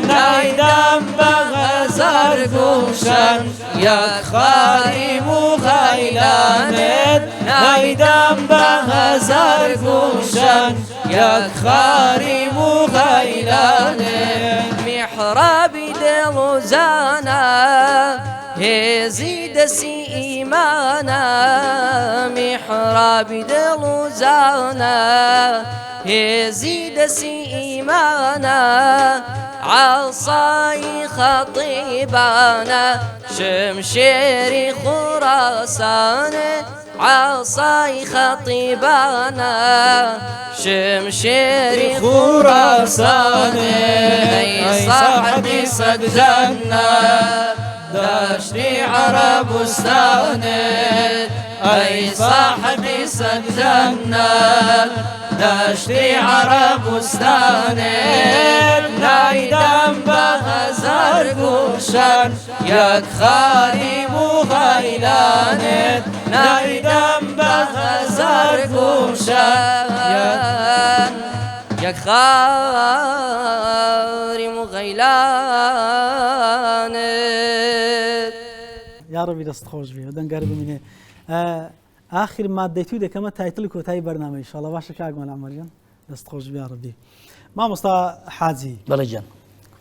S8: نايدم بغزر گوشن یک خاری مغیلانه نايدم بغزر گوشن یک خاری مغیلانه
S9: محرابي دل وزانا هزيد سي إيمانا محرابي دل وزانا هزيد سي إيمانا عصاي خطيبانا شمشيري خراسان عصاي خطيبانا شمشيري
S8: خراسان
S9: أي صاحتي صد جنات
S8: داشتي عربستاني أي صاحتي صد جنات داشتي عربستاني نايدم بغزر گوشن یک خاری مغیلانه نايدم بغزر گوشن
S9: یک خاری مغیلانه
S1: یا ڕەبی دەست خۆش بێ دەنگەر بمینێ آخر مادەی توی دەکەمە تایتڵی کۆتایی بەرنامە ئینشاڵڵا باشە کاگوان ئەمەریان دەست خۆش بێ یا ڕەبی مامۆستا حاجی
S3: بەڵێ گیان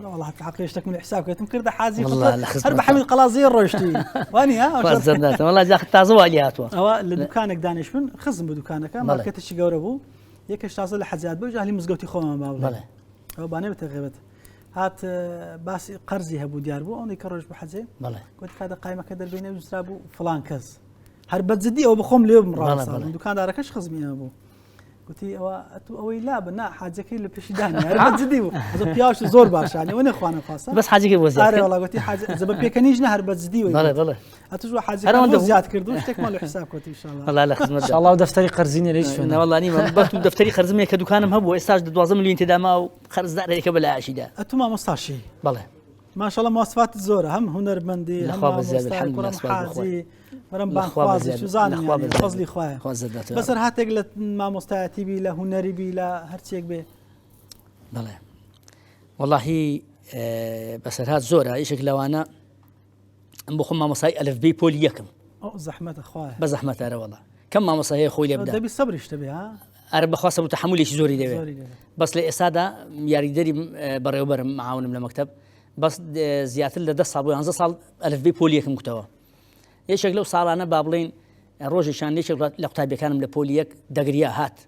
S1: والله حق شتك من الحساب كنت مكرد حاجي هر بحمل قلازي روشتي واني ها
S3: زدت والله جا تازه والياتوا
S1: اوا لدكانك دانش من خزم بدكانك ماركت شي قوربو يكش تازه لحزات بو جاهلي مزقوتي خوما بابا
S3: بله
S1: او بانه بتغيبت هات باس قرزي هبو ديار بو اوني كروج بحزي
S3: بله
S1: قلت هذا قايمه كدر بيني وزرابو فلان كز هر بتزدي او بخوم ليو مرا دكان داركش خزمي ابو قلتي اوي لا بنا حاجك اللي بيش داني هر بتزدي هذا بياش زور باش يعني وانا اخوانا خاصه
S3: بس حاجه وزيات
S1: اري والله قلتي حاجه زب بيكنيج نهر بتزدي
S3: بله بله
S1: اتجوا حاجه زياد كردوش تكمل حساب كنت ان شاء الله
S3: والله لا خدمه
S4: ان شاء الله ودفتري قرزيني ليش
S3: انا والله اني بس دفتري خرزمي كدكانم هبو استاج 12 مليون تداما وخرز دار عليك بلا عشيده
S1: اتما مستاشي
S3: بله
S1: ما شاء الله مواصفات الزوره هم هنرمندي هم
S3: الحمد لله
S1: حازي مرم بانخوازي شو زاني يعني فضلي خويا بس هاتك ما مستعتي بي له هنري بي لا هرتيك به
S3: بله والله بس هات زوره ايش لو انا بخم ما مصاي الف بي بول يكم
S1: او زحمه اخويا
S3: بزحمه ترى والله كم ما مصاي اخوي يبدا
S1: ده بالصبر اشتبه ها
S3: ارب خاصه وتحمل شي زوري دبي بس لاساده يا ريدري بريوبر معاون من المكتب بس زياده لدى صابو يعني صال الف بي بول يكم كتوا ايش لو صار انا بابلين روجي شان ليش لقطابي كان لبوليك دغريا هات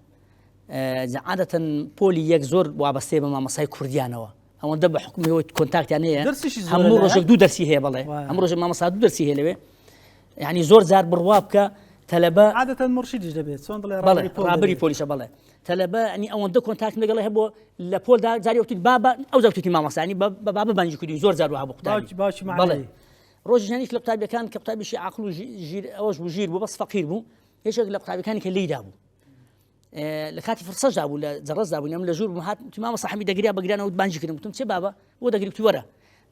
S3: عاده بوليك زور وابسته ما مصاي كرديانوا هم دب حكمي هو كونتاكت يعني هم روج دو درسي هي بالله هم روج ما مصاد درسي هي لبي يعني زور زار بروابك تەلەبە
S1: عادەتەن مرشیدیش دەبێت چۆن بڵێ
S3: بەڵێ ڕابری پۆلیسە بەڵێ تەلەبە ئەنی ئەوەندە کۆنتاکت لەگەڵی هەبووە لە پۆلدا جاری وتی بابە ئەو زەوتی مامەسانی بە بابە بانجی کردی زۆر جار وها بۆ قوتابی
S1: باوکی
S3: بەڵێ
S1: معنەوی
S3: ڕۆژیانیش لە قوتابیەکان کە قوتابیشی عەقڵ و ژیر ئەوەش بوو ژیر بوو بەس فەقیر بوو هێشێک لە قوتابیەکانی کە لێیدا بوو لە کاتی فرسەشدا بوو لە جەڕەسدا بوو ئەم لە ژوور بوو هات مامە سەحەمی دەگریا بەگرانەوە بانجی کردم وتم چێ بابە بۆ دەگری وەرە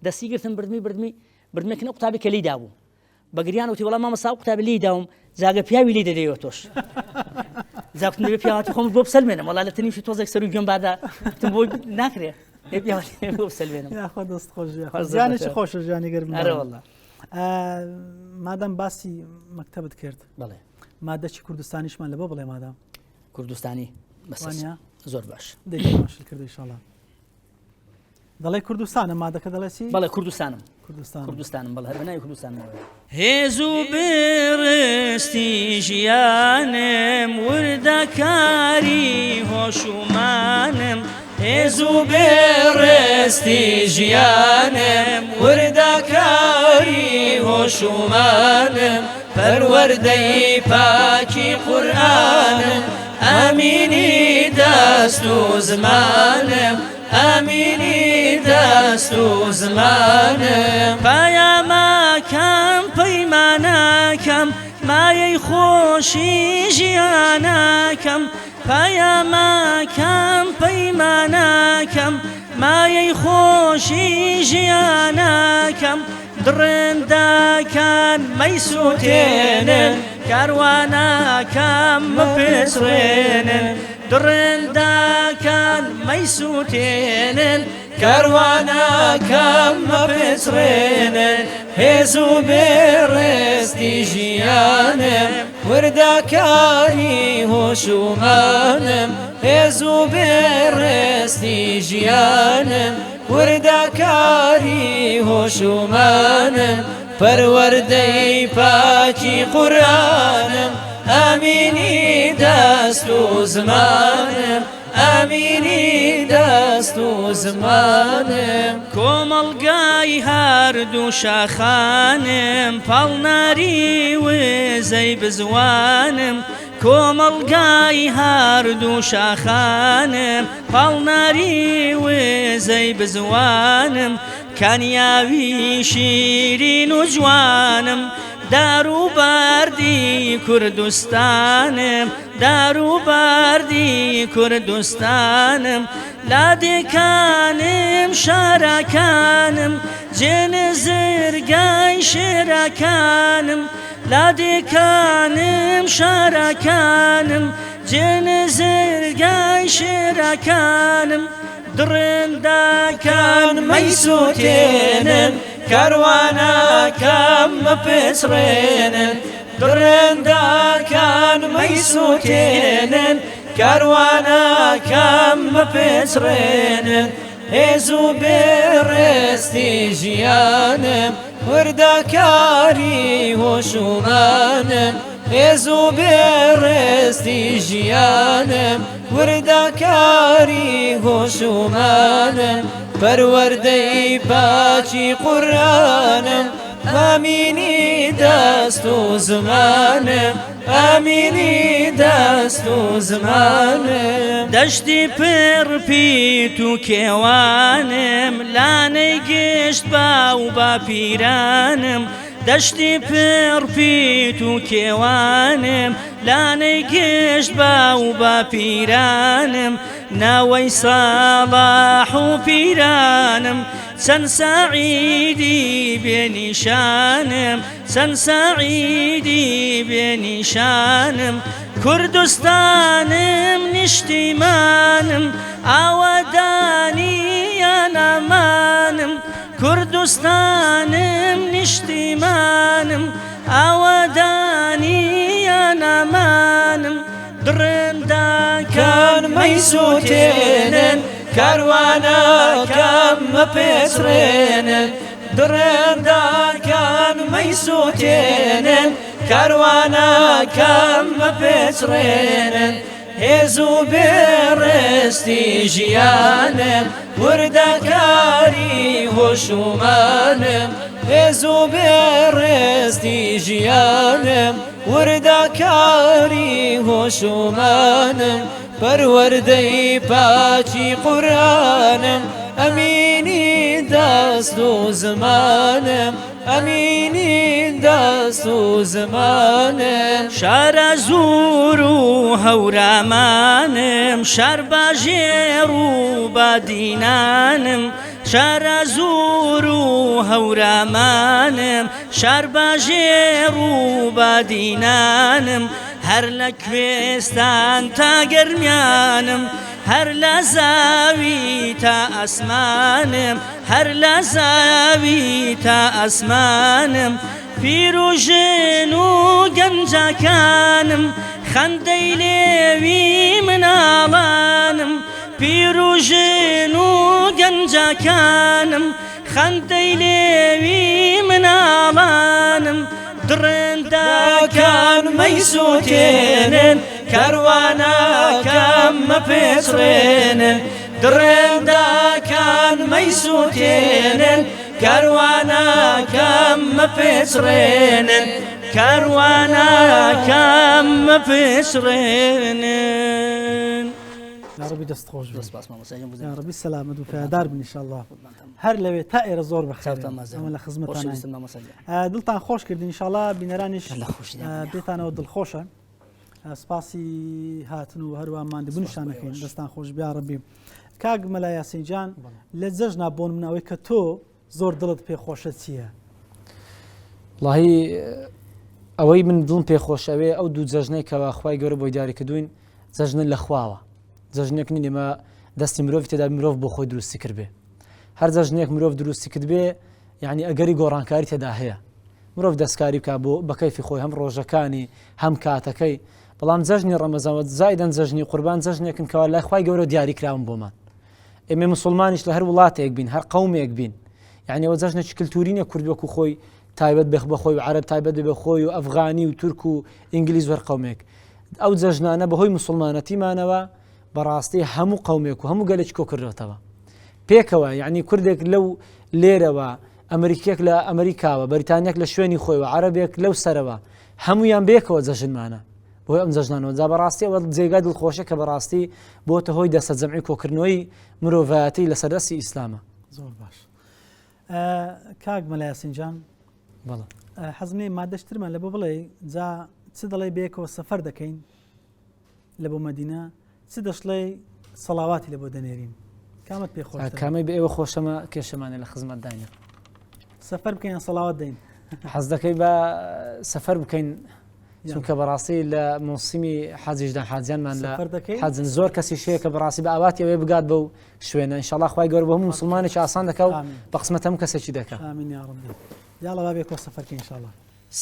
S3: دەستی گرتم بردمیکردنە قوتابی کە لێیدا بوو بەگریان وتی وەڵام مامەسا قوتابی لێیداوم جاگە پیاوی لێ دەدەیەوە تۆش زاکتم دەبێ پیاوەتی خۆم بۆ بسەلمێنم وەڵا لە تەنیشی تۆزێک سەر و گوێم بادا وتم بۆ ناکرێ بۆ بسەلمێنم
S1: یاخوا دەست خۆش ژیانێکی خۆشە ژیانی گەرم
S3: ئەرە وەڵا
S1: مادام باسی مەکتەبت کرد
S3: بەڵێ
S1: مادەی کوردستانیشمان لەبە بڵێ مادام
S3: کوردستانی بەسوانیا زۆر باش
S1: دەیماشل کردی ئینشاڵڵا دەڵێ کوردستانە مادەکە دەڵێسی
S3: بەڵێ کوردستانم بەڵێ هەر بەناوی کوردستانەوە
S2: هێز و برستی ژیانم وردەکاری هۆشومانم هێز و برستی ژیانم وردەکاری هۆشومانم پەروەردەی پاکی قورئانم ئامینی دەست و زمانم ئامینی دەست و زمانم پەیامەکەم پەیمانەکەم مایەی خۆشی ژیانەکەم پەیامەکەم پەیمانەکەم مایەی خۆشی ژیانەکەم درێندەکان مەیسووتێنن کاروانەکەم مپسڕێنن درێندەکان مەیسووتێنن کاروانەکەم مپسڕێنن هێز و بێڕێستی ژیانم وردەکاری هۆشومانم هێز و بێڕێستی ژیانم وردەکاری هۆشومانم پەروەردەی پاکی قورئانم ئامینی دەست و زمانم ئامینی دەست و زمانم کۆمەڵگای هەردوو شاخانم پاڵناری وێزەی بزوانم کۆمەڵگای هەردوو شاخانم پاڵناری وێزەی بزوانم کانیاوی شیرین و جوانم داروباردی کوردستانم داروباردی کوردستانم لادێکانم شارەکانم جێنە زرگای شێرەکانم لادێکانم شارەکانم جێنە زرگای شێرەکانم درێندەکان مەیسووتێنن کاروانەکەم مپسڕێنن درێندەکان مەیسووتێنن کاروانەکەم مپسڕێنن هێز و بێڕێستی ژیانم وردەکاری هۆشومانم هێز و بێڕێستی ژیانم وردەکاری هۆشومانم پەروەردەی پاکی قورئانم ئامینی دەست و زمانم ئامینی دەست و زمانم دەشتی پڕپیت و کێوانم لانەی گشت باو باپیرانم دەشتی پڕپیت و کێوانم لانەی گشت باو باپیرانم ناوەی ساڵاح و پیرانم چەند سەعیدی بێنیشانم چەند سەعیدی بێنیشانم کوردستانم نیشتیمانم ئاوەدانی ئەمانم کوردستانم نیشتیمانم ئاوەدانی ئەمانم درێندەکان مەیسووتێنن کاروانەکەم مپسڕێنن درێندەکان مەیسووتێنن کاروانەکەم مپسڕێنن هێز و بێڕێستی ژیانم وردەکاری هۆشومانم هێز و بێڕێستی دەستی ژیانم وردەکاری هۆشومانم پەروەردەی پاچی قورئانم ئەمینی دەست و زمانم ئەمینی دەست و زمانم
S3: شارە زور و هەورامانم شار باژێر و بادینانم شارە زور و هەورامانم شار باژێر و بادینانم هەر لە کوێستان تا گەرمیانم هەر لە زاوی تا ئەسمانم هەر لە زاوی تا ئەسمانم پیر و ژن و گەنجەکانم خەندەی لێوی مناڵانم پیر و ژن و گەنجەکانم خەندەی لێوی مناڵانم
S2: درندەکان مەیسووتێنن کاروانەکەم مەپێچڕێنن درندەکان مەیسووتێنن کاروانەکەم مەپێچڕێنن
S3: کاروانەکەم مەپێچڕێنن
S1: یاڕەبی دەستخۆش یاڕەبی سەلامەت و پایدار بن ئینشاءالله هەر لەوێ تا ئێرە زۆر بەخێرن ئەمە لە خزمەتتان دڵتان خۆش کردین ئینشاءالله بینەرانیش بێتانەوە دڵخۆشە سپاسی هاتن و هەروە ماندبوونیشانەکەین دەستان خۆش بیاڕەبی کاک مەلا یاسین جان لە جەژنا بۆن منەوەی کە تۆ زۆر دڵت پێخۆشە چییە؟
S4: والله ئەوەی من دڵم پێخۆشەوێ ئەو دوو جەژنەی کەوا خوای گەورە بۆی دیاری کردوین جەژنە لە خواوە جەژنێک نین ئێمە دەستی مرۆڤ تێدا مرۆڤ بۆ خۆی دروستی کرد بێ هەر جەژنێک مرۆڤ دروستی کرد بێ یعنی ئەگەری گۆڕانکاری تێدا هەیە مرۆڤ دەستکاری بکە بۆ بەکەیفی خۆی هەم ڕۆژەکانی هەم کاتەکەی بەڵام جەژنی ڕەمەزانەوە زایدەن جەژنی قوربان جەژنێکن کەوا لای خوای گەورە دیاری کراون بۆمان ئێمە مسلمانیش لە هەر وڵاتێک بین هەر قەومێک بین یعنی ئەوە جەژنێکی کلتورینە کورد وەکو خۆی تایبەت بەخۆی و عەرەب تایبەت بە خۆی و ئەفغانی و تورک و ئینگلیز وەر قەومێک ئەو جەژنانە بەهۆی مسلمانەتیمانەوە بەڕاستی هەموو قەومێک و هەموو گەلێک کۆ کردوێتەوە پێکەوە یعنی کوردێک لەو لێرەوە ئەمریکێک لە ئەمریکاوە بەریتانیەک لە شوێنی خۆی و عەرەبێک لەو سەرەوە هەمویان بێکەوە جەژنمانە بۆی ئەم جەژنانەوە جا بەڕاستی ئەوە جێگای دڵخۆشە کە بەڕاستی بۆتە هۆی دەستە جەمعی کۆکردنەوەی مرۆڤایەتی لەسەر دەستی ئیسلامە
S1: زۆر باش کاک مەلا یاسین جان
S4: بەڵێ
S1: حەزمێ مادەشترمان لە بۆ بڵێ جا چ دەڵێ بێکەوە سەفەر دەکەین لە بۆ مەدینە چ دەشڵێ سەڵاواتی لە بۆ دەنێرین کامت پێ خۆش
S4: کامەی بە ئێوە خۆشەمە کێشەمانێ لە خزمەت داینە
S1: سەفەر بکەین سەڵاوات دەین
S4: حەز دەکەی بە سەفەر بکەین چونکە بەڕاستی لە موسیمی حەجیشدا حاجیانمان لە حەجن زۆر کەسی شەیە کە بەڕاستی بە ئاواتی ئەوێ بگات بەو شوێنە ئینشاءالله خوای گەورە بە هەموو مسلمانێکی ئاسان دەکا و بە قسمەت هەموو کەسێکی دەکا
S1: ئامین یا ڕەبی یاڵە با بێکەوە سەفەرکەین ئینشاءالله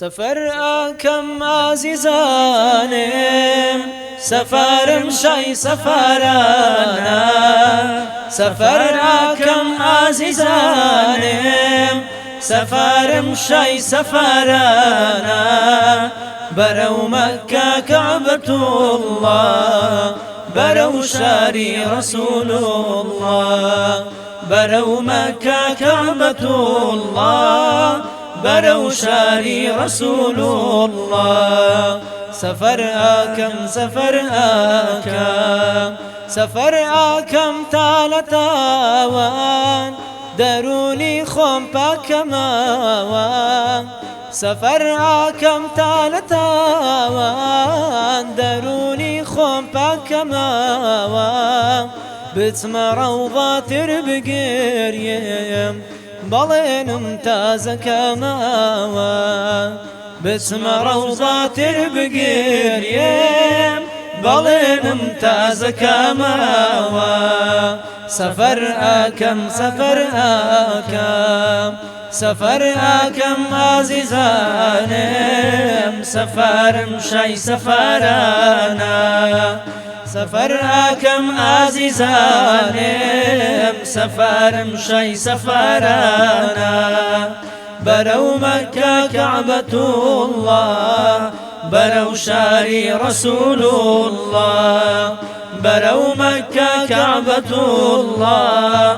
S2: سەفەر ئەکەم ئازیزانم سەفەرم شای سەفەرانە سەفەر ئەکەم ئازیزانم سەفەرم شای سەفەرانە بەرەو مەککە کەعبەتوڵڵاه بەرەو شاری ڕەسوول الله بەرەو مەککە کەعبەتوڵڵاه بەرەو شاری ڕەسوول الله سەفەر ئەکەم سەفەر ئەکەم سەفەر ئەکەم تا لە تاوان دەرونی خۆم پاکەمەوە سەفەر ئەکەم تا لە تاوان دەرونی خۆم پاکەمەوە بچمە ڕەوضاتر بگێریم بەڵێنم تازەکەمەوە بچمە ڕەوضاتر بگێریم بەڵێنم تازەکەمەوە سەفەر ئەکەم سەفەر ئەکەم سەفەر ئەکەم ئازیزانم سەفەرم شای سەفەرانە سەفەر ئەکەم ئازیزانم سەفەرم شای سەفەرانە بەرەو مەککە کەعبەتوڵڵاه بەرەو شاری ڕەسوول الله بەرەو مەککە کەعبەتوڵڵاه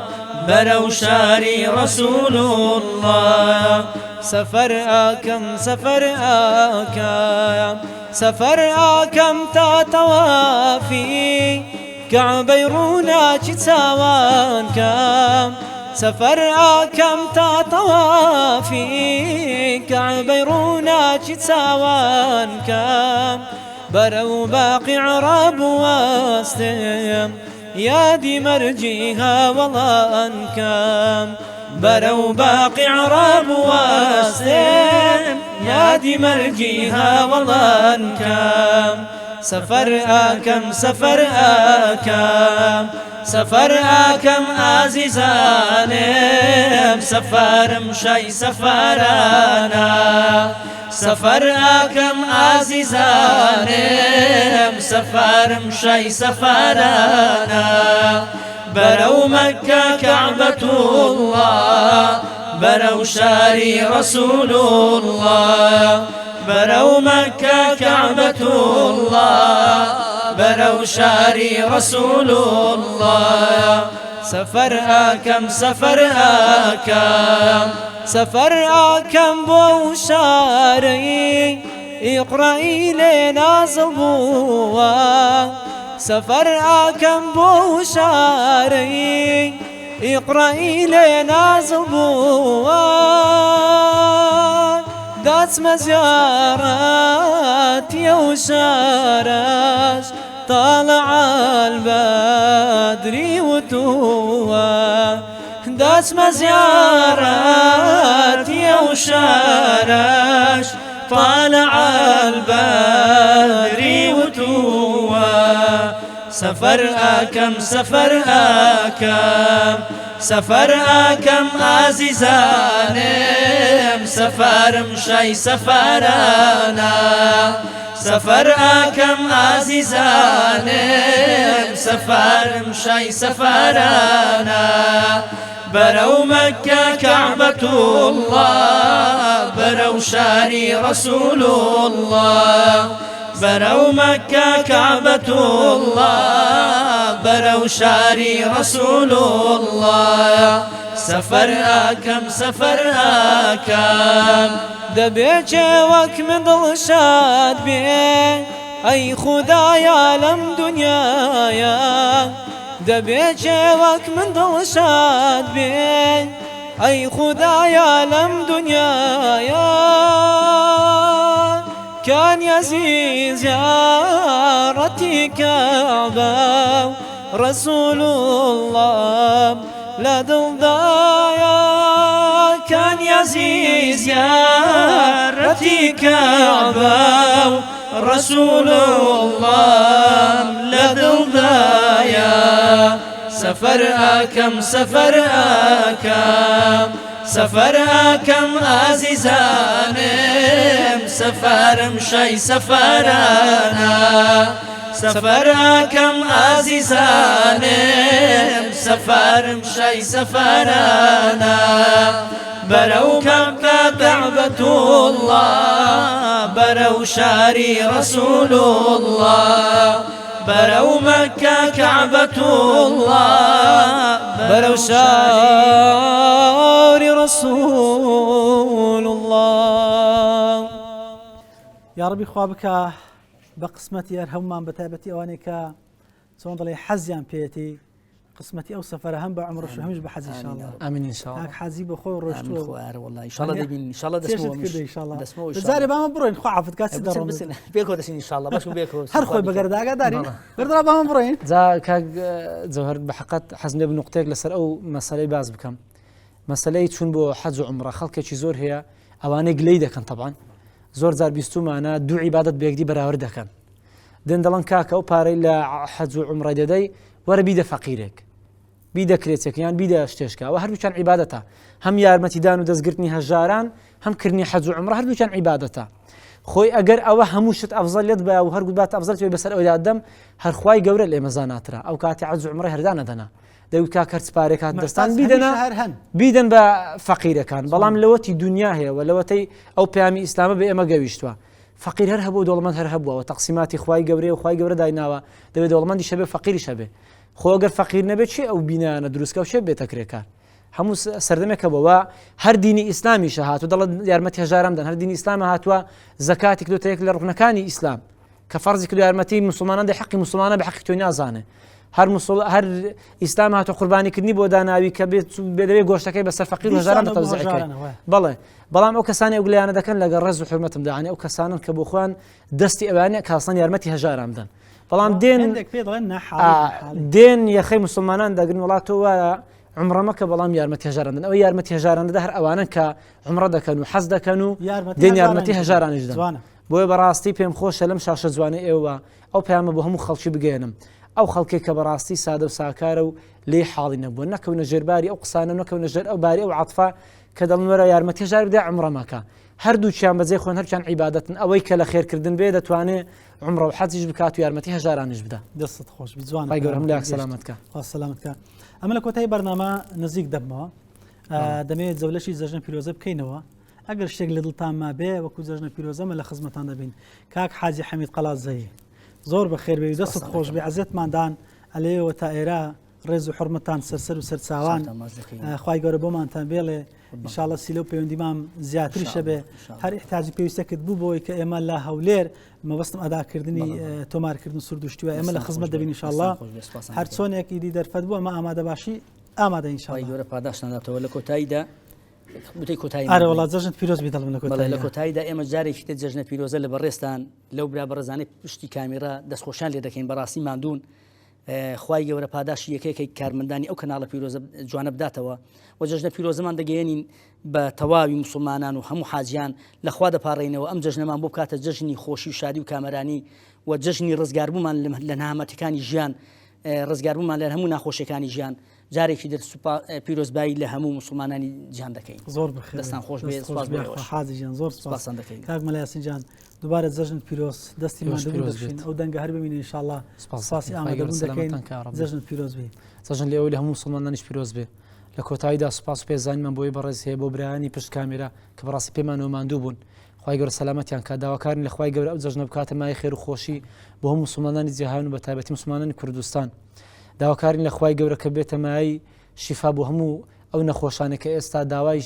S2: بەرەو شاری ڕەسوول الله سفر آكم سفر آكم سفر آكم تا توافي كعبي رونا چتاوان كم سفر آكم تا توافي كعبي رونا چتاوان كم برو باقي عرب واستم يادي مرجيها والله أنكم برو باقي عرب واستم يادي مرجيها والله أنكم سفر آكم سفر آكم سفر آكم عزيزانم سفرم شي سفرانا سفر آكم عزيزانم سفرم شي سفرانا برو مكة كعبة الله برو شاري رسول الله برو مكة كعبة الله برو شاري رسول الله سفر آكم سفر آكم سفر آكم بو شاري اقرأي لنا زبوا سفر آكم بو شاري اقرأي لنا زبوا دات مزيارات يوشارش طالع البدر وتوا دات مزيارات يوشارش طالع البدر وتوا سفر آكم سفر آكم سفر آكم عزيزانم سفرم شي سفرانا سفر آكم عزيزانم سفرم شي سفرانا برو مكة كعبة الله برو شاري رسول الله برو مكة كعبة الله برو شاري رسول الله سفر آكم سفر آكم دبيج وك من ضل شاد بي أي خدايا لم دنيايا دبيج وك من ضل شاد بي أي خدايا لم دنيايا كان يزيد زيارتي كعبة رسول الله لا ضايا كان يزيد زيارتي كعبة رسول الله لا ضايا سفر آكم سفر آكم سفر آكم عزيزانم سفرم شي سفرانا سفر آكم عزيزانم سفرم شي سفرانا برو مكة كعبة الله برو شاري رسول الله برو مكة كعبة الله برو شاري رسول الله
S1: يا ربي خوابك بقسمتي أرهمان بتابتي أوانيك سون ضلي حزيان بيتي قسمتي أو سفر هم بعمر شو همش بحزي إن شاء الله
S4: آمين إن شاء الله
S1: هاك حزي بخور رشتو
S3: والله إن شاء الله دبين إن شاء الله دسمو
S1: إن شاء الله
S3: دسمو
S1: زاري بام بروين خو عفت كاس درو
S3: بس بيكو دسين إن شاء الله باش بيكو
S1: هر خوي بقرداقة داري بردرا بام بروين
S4: زا كاك زوهر بحقت حزن ابن نقطيك لسر أو مسألة باز بكم مسألة تشون بو حج وعمرة خلق شي زور هي أواني قليدة كان طبعا زور زار بيستو معنا دو عبادة بيقدي براورده كان دين دلان كاكا و باري لا حج وعمرة ددي ورا بيدا فقيرك بيدا كريتك يعني بيدا اشتشكا وهربو كان عبادته هم يارمتي دانو دزقرتني هجاران هم كرني حج وعمرة هربو كان عبادته خوي اگر او هموشت افضل يد با وهر بات افضل توي بس الاودم هر خوي جوره الامزانات را او كاتي حج وعمرة هردان دنا دو كاكرت باركات دستان بيدنا بيدن با فقير كان بلام لوتي دنيا هي ولوتي او بيامي اسلام بما قويشتوا فقير هرهبو دولمن هرهبوا وتقسيمات خوي جوري وخوي جوره دايناوا دو دولمن دي شبه فقير شبه خو اگر فقير نبي شي او بناء دروسكا وشي بيتكريكا هەموو سەردەمێکە بەوە هەر دینی ئیسلامی شەهات و دەڵێت یارمەتی هەژارم دەن هەر دینی ئیسلام هاتووە زەکاتی کردوتە یەک لە ڕوکنەکانی ئیسلام کە فەرزی کردو یارمەتی مسلمانان دە حەقی مسلمانە بە حەقی تۆی نازانێ هەر ئیسلام هاتووە قوربانیکردنی بۆ داناوی کە بێدەوێت گۆشتەکەی بەسەر فەقیر و هەژاران دەتەوزیعکرێت بەڵێ بەڵام ئەو کەسانی ئەو گلیانە دەکەن لەگەڵ ڕێز و حرمەتم داعانێ ئەو کەسانن کە بۆ خۆیان دەستی ئەوانە کاسان یارمەتی هەژاران بدەن بەڵام دێن یەخەی مسلمانان دەگرن وڵاتەوە عمرەمەکە بەڵام یارمەتی هەژاران ئەوە یارمەتی هەژاراندا هەر ئەوانن کە عمرە دەکەن و حەز دەکەن و دێن یارمەتی هەژارانیش دەن بۆیە بەڕاستی پێم خۆشە لەم شاشە جوانە ئێوە ئەو پەیامە بۆ هەموو خەڵکی بگەێنم ئەو خەڵکێک کە بەڕاستی سادە و ساکارە و لێ حاڵی نەبووە نەکەونە ژێرباری ئەو قسانە نەکەونە ژێر ئەو باری ئەو عەتفە کە دەڵێن وەرە یارمەتی هەژار بدە عمرەمەکە هەردووچیان بەجێ خۆن هەرچیان عیبادەتن ئەوەی کە لە خێرکردن بێ دەتوانێت عمرە و حەجیش بکات و یارمەتی هەژارانیش بدە
S1: دەستت خۆش جوان
S4: گەورم لە سەلامەتکە
S1: سەلامەتکە ئەمە لە کۆتایی بەرنامە نزیک دەبمەوە دەمەوێت جەولەشی جەژنە پیرۆزە بکەینەوە ئەگەر شتێک لە دڵتان ما بێ وەکو جەژنە پیرۆزەمە لە خزمەتان دەبین کاک حاجی حەمید قەڵازەیی زۆر بەخێر بێ دەستت خۆش بێ عەزێتماندان ئەلێەوە تا ئێرە ڕێز و حرمەتان سەرسەر و سەرچاوان خوای گەورە بۆمانتان بێڵێ ئینشاءڵڵا سیلە و پەیوەندیمان زیاتری شەبێ هەر احتیاجی پێویستەکەت بوو بۆی کە ئێمە لە هەولێر مەبەستم ئەداکردنی تۆمارکردن سوورد و شتووە ئێمە لە خزمەت دەبین ئینشاءڵڵا هەر چۆنێک ئیدی دەرفەت بوو ئەمە ئامادە باشی ئامادە ئینشاءڵڵا
S3: گەورە پاداشتانداتەوە لە کۆتاییدا
S1: ئارە وڵات جەژن پیرۆز بیدەڵم
S3: لە کۆتاییدا ئێمە جارێکی تر جەژنە پیرۆزە لە بەڕێستان لەو برا بەڕێزانەی پشتی کامێرا دەستخۆشیان لێ دەکەین بەڕاستی ماندوون خوای گەورە پاداشی یەکێکی کارمەندانی ئەو کەناڵە پیرۆزە جوانە بداتەوە و جەژنە پیرۆزەمان دەگەێنین بە تەواوی مسلمانان و هەموو حاجیان لەخوا دەپاڕێنەوە ئەم جەژنەمان بۆ بکاتە جەژنی خۆشی و شادی و کامەرانی و جەژنی ڕزگاربوومان لە نەهامەتەکانی ژیان ڕزگاربوومان لە هەموو ناخۆشیەکانی ژیان جارێکی در پیرۆزبایی لە هەموو مسلمانانی جیان دەکەین
S1: زۆر بخێر
S3: دەستان خۆش بێ
S1: حاجیان زۆر سپاسان دەکەین کاک مەلایاسین جان دووبارە جەژن پیرۆز دەستی مادەبوو دەکەین ئەو دەنگە هەر ببینین ئینشاءڵڵا سپاسی ئامادەبوون دەکەین جەژن پیرۆز بێ
S4: جەژن لێەوە لە هەموو مسلمانانیش پیرۆز بێ لە کۆتاییدا سوپاس و پێزانیمان بۆی بەڕێز هەیە بۆ برایانی پشت کامێرا کە بەڕاستی پێمانەوە ماندوو بوون خوای گەورە سەلامەتیان کات داواکارین لە خوای گەورە ئەو جەژنە بکاتە مای خێر و خۆشی بۆ هەموو مسلمانانی جیهان و بە تایبەتی مسلمانانی کوردستان داواکارین لە خوای گەورە کە بێتە مای شیفا بۆ هەموو ئەو نەخۆشانە کە ئێستا داوای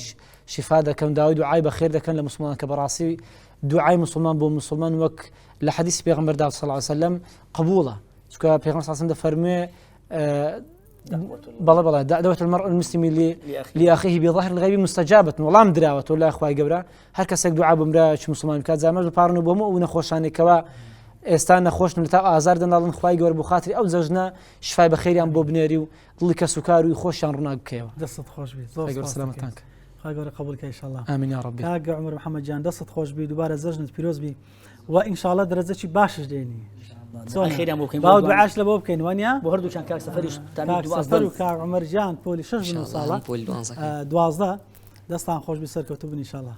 S4: شیفا دەکەن داوای دوعای بەخێر دەکەن لە مسلمان کە بەڕاستی دوعای مسلمان بۆ مسلمان وەک لە حەدیث پێغەمبەر صلی الله علیه وسلم قبولە چونکە پێغەمبەر صلی الله علیه وسلم دەفەرموێ بەڵێ دعوة المرء المسلم لأخيه بظاهر الغيب مستجابة وڵام دراوەتەوە لای خوای گەورە هەر کەسێک دوعا بۆ برایەکی مسلمان بکات زامەش بپارن و بۆ هەموو ئەو نەخۆشانێکەوە ئێستا نەخۆشن لە تا ئازار دەناڵن خوای گەورە بۆ خاتری ئەو جەژنە شفای بەخێریان بۆ بنێری و دڵی کەس و کار و خۆشیان ڕووناک بکەوە
S1: دەستت خۆش بێت زۆر
S4: سلامەتان
S1: خوای گەورە قبول کە ئینشاءڵڵا
S4: ئامین یا ڕەبی
S1: کاک عومەر محەممەد جان دەستت خۆش بێت دووبارە جەژنت پیرۆز بی و ئینشاءڵڵا دەرەجەی باشش دێنی
S3: خێریان بۆ بکەین
S1: باو دوعاش لە بۆ بکەین وانیا
S3: بۆ هەردووچان کاک سەفەریش
S1: سەفەر و کاک عومەر جان پۆلی 6 ساڵە 12 دەستان خۆش بێ سەرکەوتوو بن ئینشاءڵڵا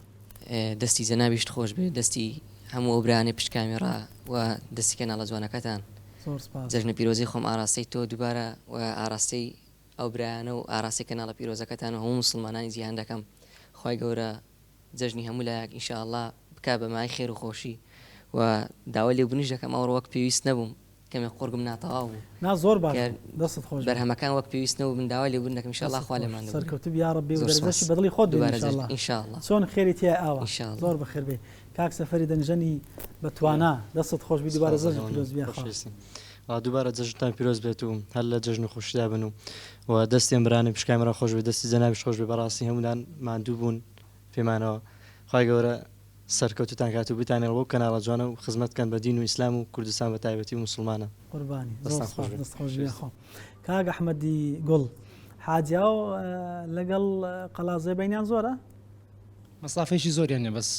S5: دەستی جەنابیشت خۆش بێ دەستی هەموو ئەو برانێ پشت کامێرا و دەستی کەناڵە جوانەکەتان جەژنە پیرۆزی خۆم ئاراستەی تۆ دووبارە و ئاراستەی ئەو برایانە و ئاراستی کەناڵە پیرۆزەکەتان و هەموو مسلمانانی جیهان دەکەم خوای گەورە جەژنی هەموو لایەک ئینشاءڵڵا بکا بە مای خێر و خۆشی و داوای لێبوونیش دەکەم ئەوڕۆ وەک پێویست نەبووم کەمێک قورگم ناتەواو بوو
S1: زۆر باش دەستت خۆش
S5: بەرهەمەکان وەک پێویست نەبوو من داوای لێبوون دەکەم ئینشاءڵڵا خوا لێمان
S1: سەرکەوتوو یا ڕەبی و دەرەجەشی بەدڵی خۆت
S5: ئینشاءڵڵا
S1: چۆن خێری تیا ئاوە زۆر بەخێر بێ کاک سەفەری دەنجەنی بەتوانە دەستت خۆش بی دووبارە جەژن پیرۆز بیا
S6: دووبارە جەژنتان پیرۆز بێت و هەر لە جەژن و خۆشیدا بن و دەستیان برانی پشکایمەرە خۆش بێت دەستی جەنابیش خۆش بێ بەڕاستی هەموودان ماندوو بوون پێمانەوە خوای گەورە سەرکەوتتان کات و بتانێت بۆ کەناڵە جوانە و خزمەتکەن بە دین و ئیسلام و کوردستان بە تایبەتی و مسلمانە
S1: قوربانی دەست خۆش بێ خۆ کاک ئەحمەدی گوڵ حاجیا و لەگەڵ قەڵازێ بینیان زۆرە
S7: مەسافەیەکی زۆریان نیە بەس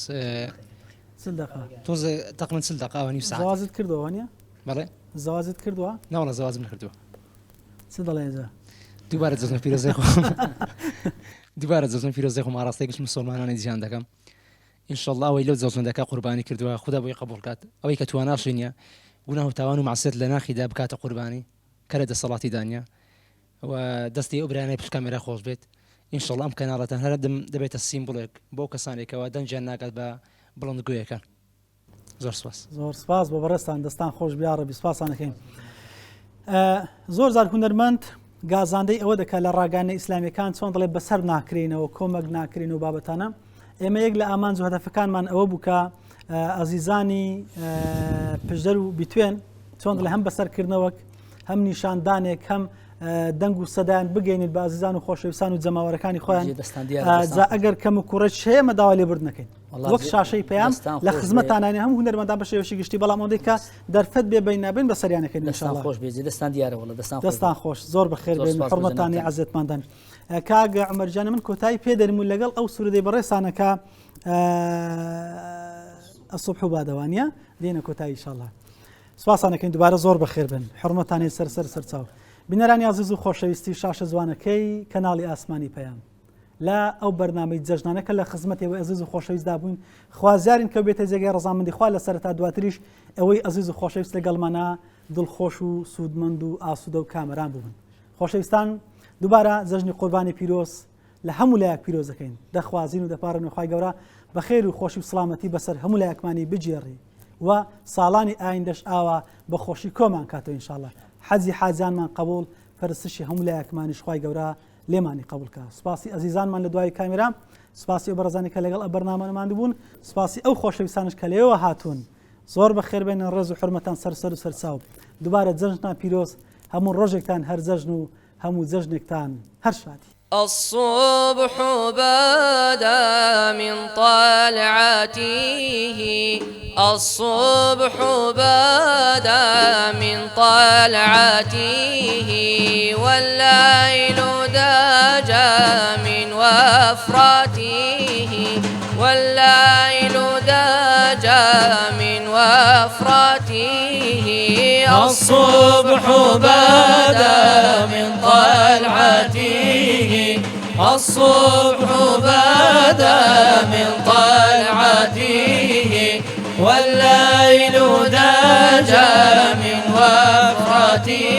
S7: تۆزە تەقریباً 40 دقیقە نیم ساعت
S1: زەواجت کردووە وانە
S7: بەڵێ
S1: زەواجت کردووە
S7: ناوەڵە زەواجم نکردووە
S1: چ دەڵێ ئێجا
S7: دووبارە جەژنە پیرۆزەی خۆم دووبارە جەژنە پیرۆزەی خۆم ئاراستەی گشت مسلمانانی جیهان دەکەم ئینشاءڵڵا ئەوەی لەو جەژنەکە قوربانی کردووە خوددا بۆی قبول کات ئەوەی کە تواناشی نییە گوناه و تاوان و معسیەت لە ناخیدا بکاتە قوربانی کە لە دەسەڵاتی دانیە و دەستی ئەو برایانەی پشت کامێرا خۆش بێت ئینشاءڵڵا ئەم کەناڵەتان هەر دەبێتە سیمبڵێک بۆ کەسانێکەوە دەنجیان ناکات بە بڵندگویەکان زۆر سپاس
S1: بۆ بەڕێستان دەستان خۆش بیا ڕەبی سپاسان دەکەین زۆر زار هونەرمەند گازاندەی ئەوە دەکات لە ڕاگەانە ئیسلامیەکان چۆن دەڵێ بەسەر ناکرێنەوە کۆمەک ناکرێن و بابەتانە ئێمە یەک لە ئامانج و هەدەفەکانمان ئەوە بووکە ئازیزانی پشدەر و بیتوێن چۆن دڵێ هەم بەسەرکردنەوەک هەم نیشاندانێک هەم دەنگ و سەدایان بگەینێت بە ئازیزان و خۆشەویستان و جەماوەرەکانی خۆیان جا ئەگەر کەم و کوڕەش هەیە مەداوا لێبوردنەکەین وەک شاشەی پەیام لە خزمەتانانی هەموو هونەرمەندان بە شێوەیەکی گشتی بەڵام ئەوەندەی کە دەرفەت بێ بینابین بە سەریانەکەین ئینشاءالله
S3: خۆش بێ دەستان دیارە وڵە
S1: دەستان خۆش زۆر بەخێر بێن حڕمەتانی عەزیزماندان کاگە عومەرجانە من کۆتایی پێ دەرمون لەگەڵ ئەو سوورەی بەڕێسانەکە الصبح و بادەوانیە دێنە کۆتایی ئینشاءالله سوپاسانەکەین دووبارە زۆر بەخێر بن حڕمەتانی سەرچاو بینەرانی عەزیز و خۆشەویستی شاشە جوانەکەی کەناڵی ئاسمانی پەیام لە ئەو بەرنامەی جەژنانەکە لە خزمەتەوە عەزیز و خۆشەویستدا بووین خوازیارین کە بێتە جێگەی ڕەزامەندی خوا لە سەرەتا دواتریش ئەوەی عەزیز و خۆشەویست لەگەڵمانە دڵخۆش و سوودمەند و ئاسوودە و کامەران بوون خۆشەویستان دووبارە جەژنی قوربانی پیرۆز لە هەموو لایەک پیرۆزەکەین دەخوازین و دەپارڕین خوای گەورە بەخێر و خۆشی و سڵامەتی بەسەر هەموو لایەکمانی بجێڕی و ساڵانی ئایندەش ئاوا بە خۆشی کۆمان کاتەوە ئینشاءالله حەزی حاجیانمان قبول پەرستشی هەموو لایەکمانیش خوای گەورە لێمانی قبول کە سپاسی ئەزیزانمان لە دوای کامێرا سپاسی ئەو بەڕێزانی کە لەگەڵ بەرنامەمان بوون سپاسی ئەو خۆشەویستانش کە لێەوە هاتوون زۆر بەخێر بێنن ڕێز و حورمەتان سەر و سەرچاو دووبارە جەژنتان پیرۆز هەموو ڕۆژێکتان هەر جەژن و هەموو جەژنێکتان هەر شادی
S9: الصبح بدا من طلعته الصبح بدا من طلعته والليل دجى من وفرته والليل دجى من وفرته
S2: الصبح بدا من طلعته الصبح بدا من طلعته والليل دجى من وفرته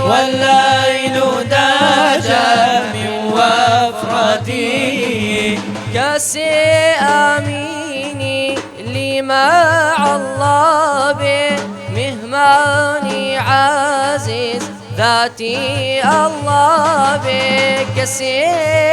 S2: والليل دجى من وفرته
S9: كسي أميني لمع الله به مهماني عزيز ذاتي الله بك سي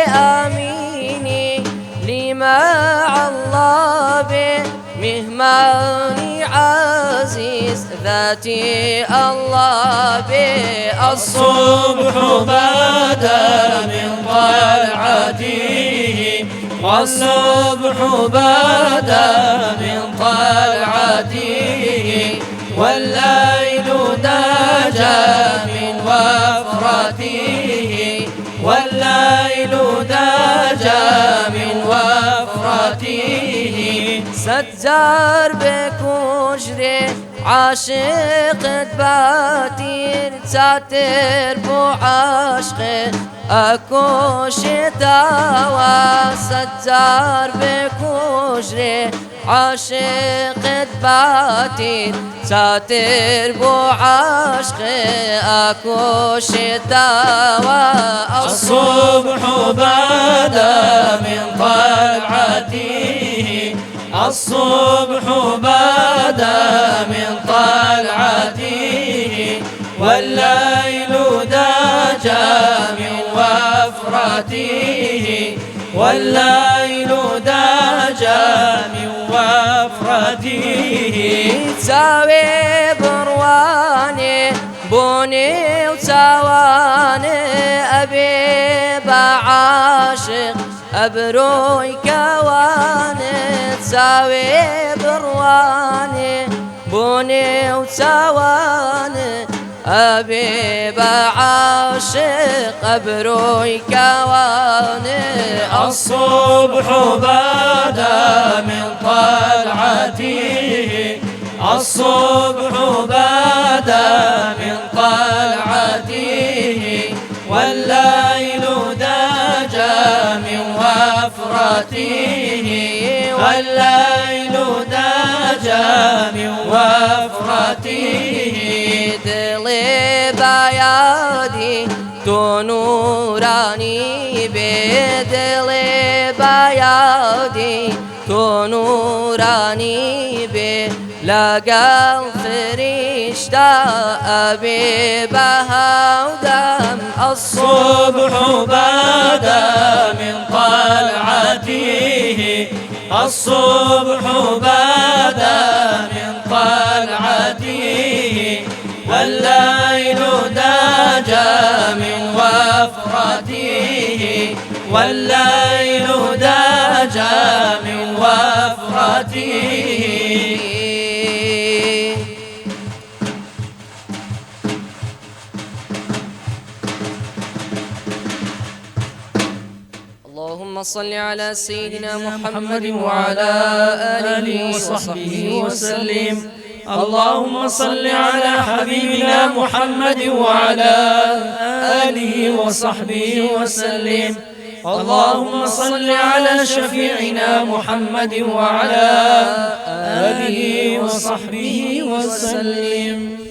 S9: أميني لمع الله به مهماني عزيز ذاتي الله به
S2: الصبح بدا من طلعته والصبح بدا من طلعته والليل دجى من وفرته والليل دجى من وفرته
S9: ستزار بكوشري عاشق باتير ساتر بو عاشق اكوش تاوى ستزار بكوشري عاشق باتير ساتر بو عاشق اكوش تاوى
S2: الصبح بدا من طلعته الصبح بدا من طلعته والليل دجى من وفرته والليل دجى من وفرته
S9: تساوي برواني بوني وتواني أبي بعاشق أبروي كواني تساوي برواني بوني وتواني أبي بعاشق أبروي كواني
S2: الصبح بدا من طلعته الصبح بدا من طلعته والليل دجى من وفرته والليل دجى من وفرته
S9: دلي بيادي تو نوراني بدلي بيادي تو نوراني لقى الفريشتا أبي بها ودم
S2: الصبح بدا من طلعته الصبح بدا من طلعته والليل دجى من وفرته والليل دجى من وفرته
S9: اللهم صل على سيدنا محمد وعلى آله وصحبه وسلم.
S2: اللهم صل على حبيبنا محمد وعلى آله وصحبه وسلم. اللهم صل على شفيعنا محمد وعلى آله وصحبه وسلم.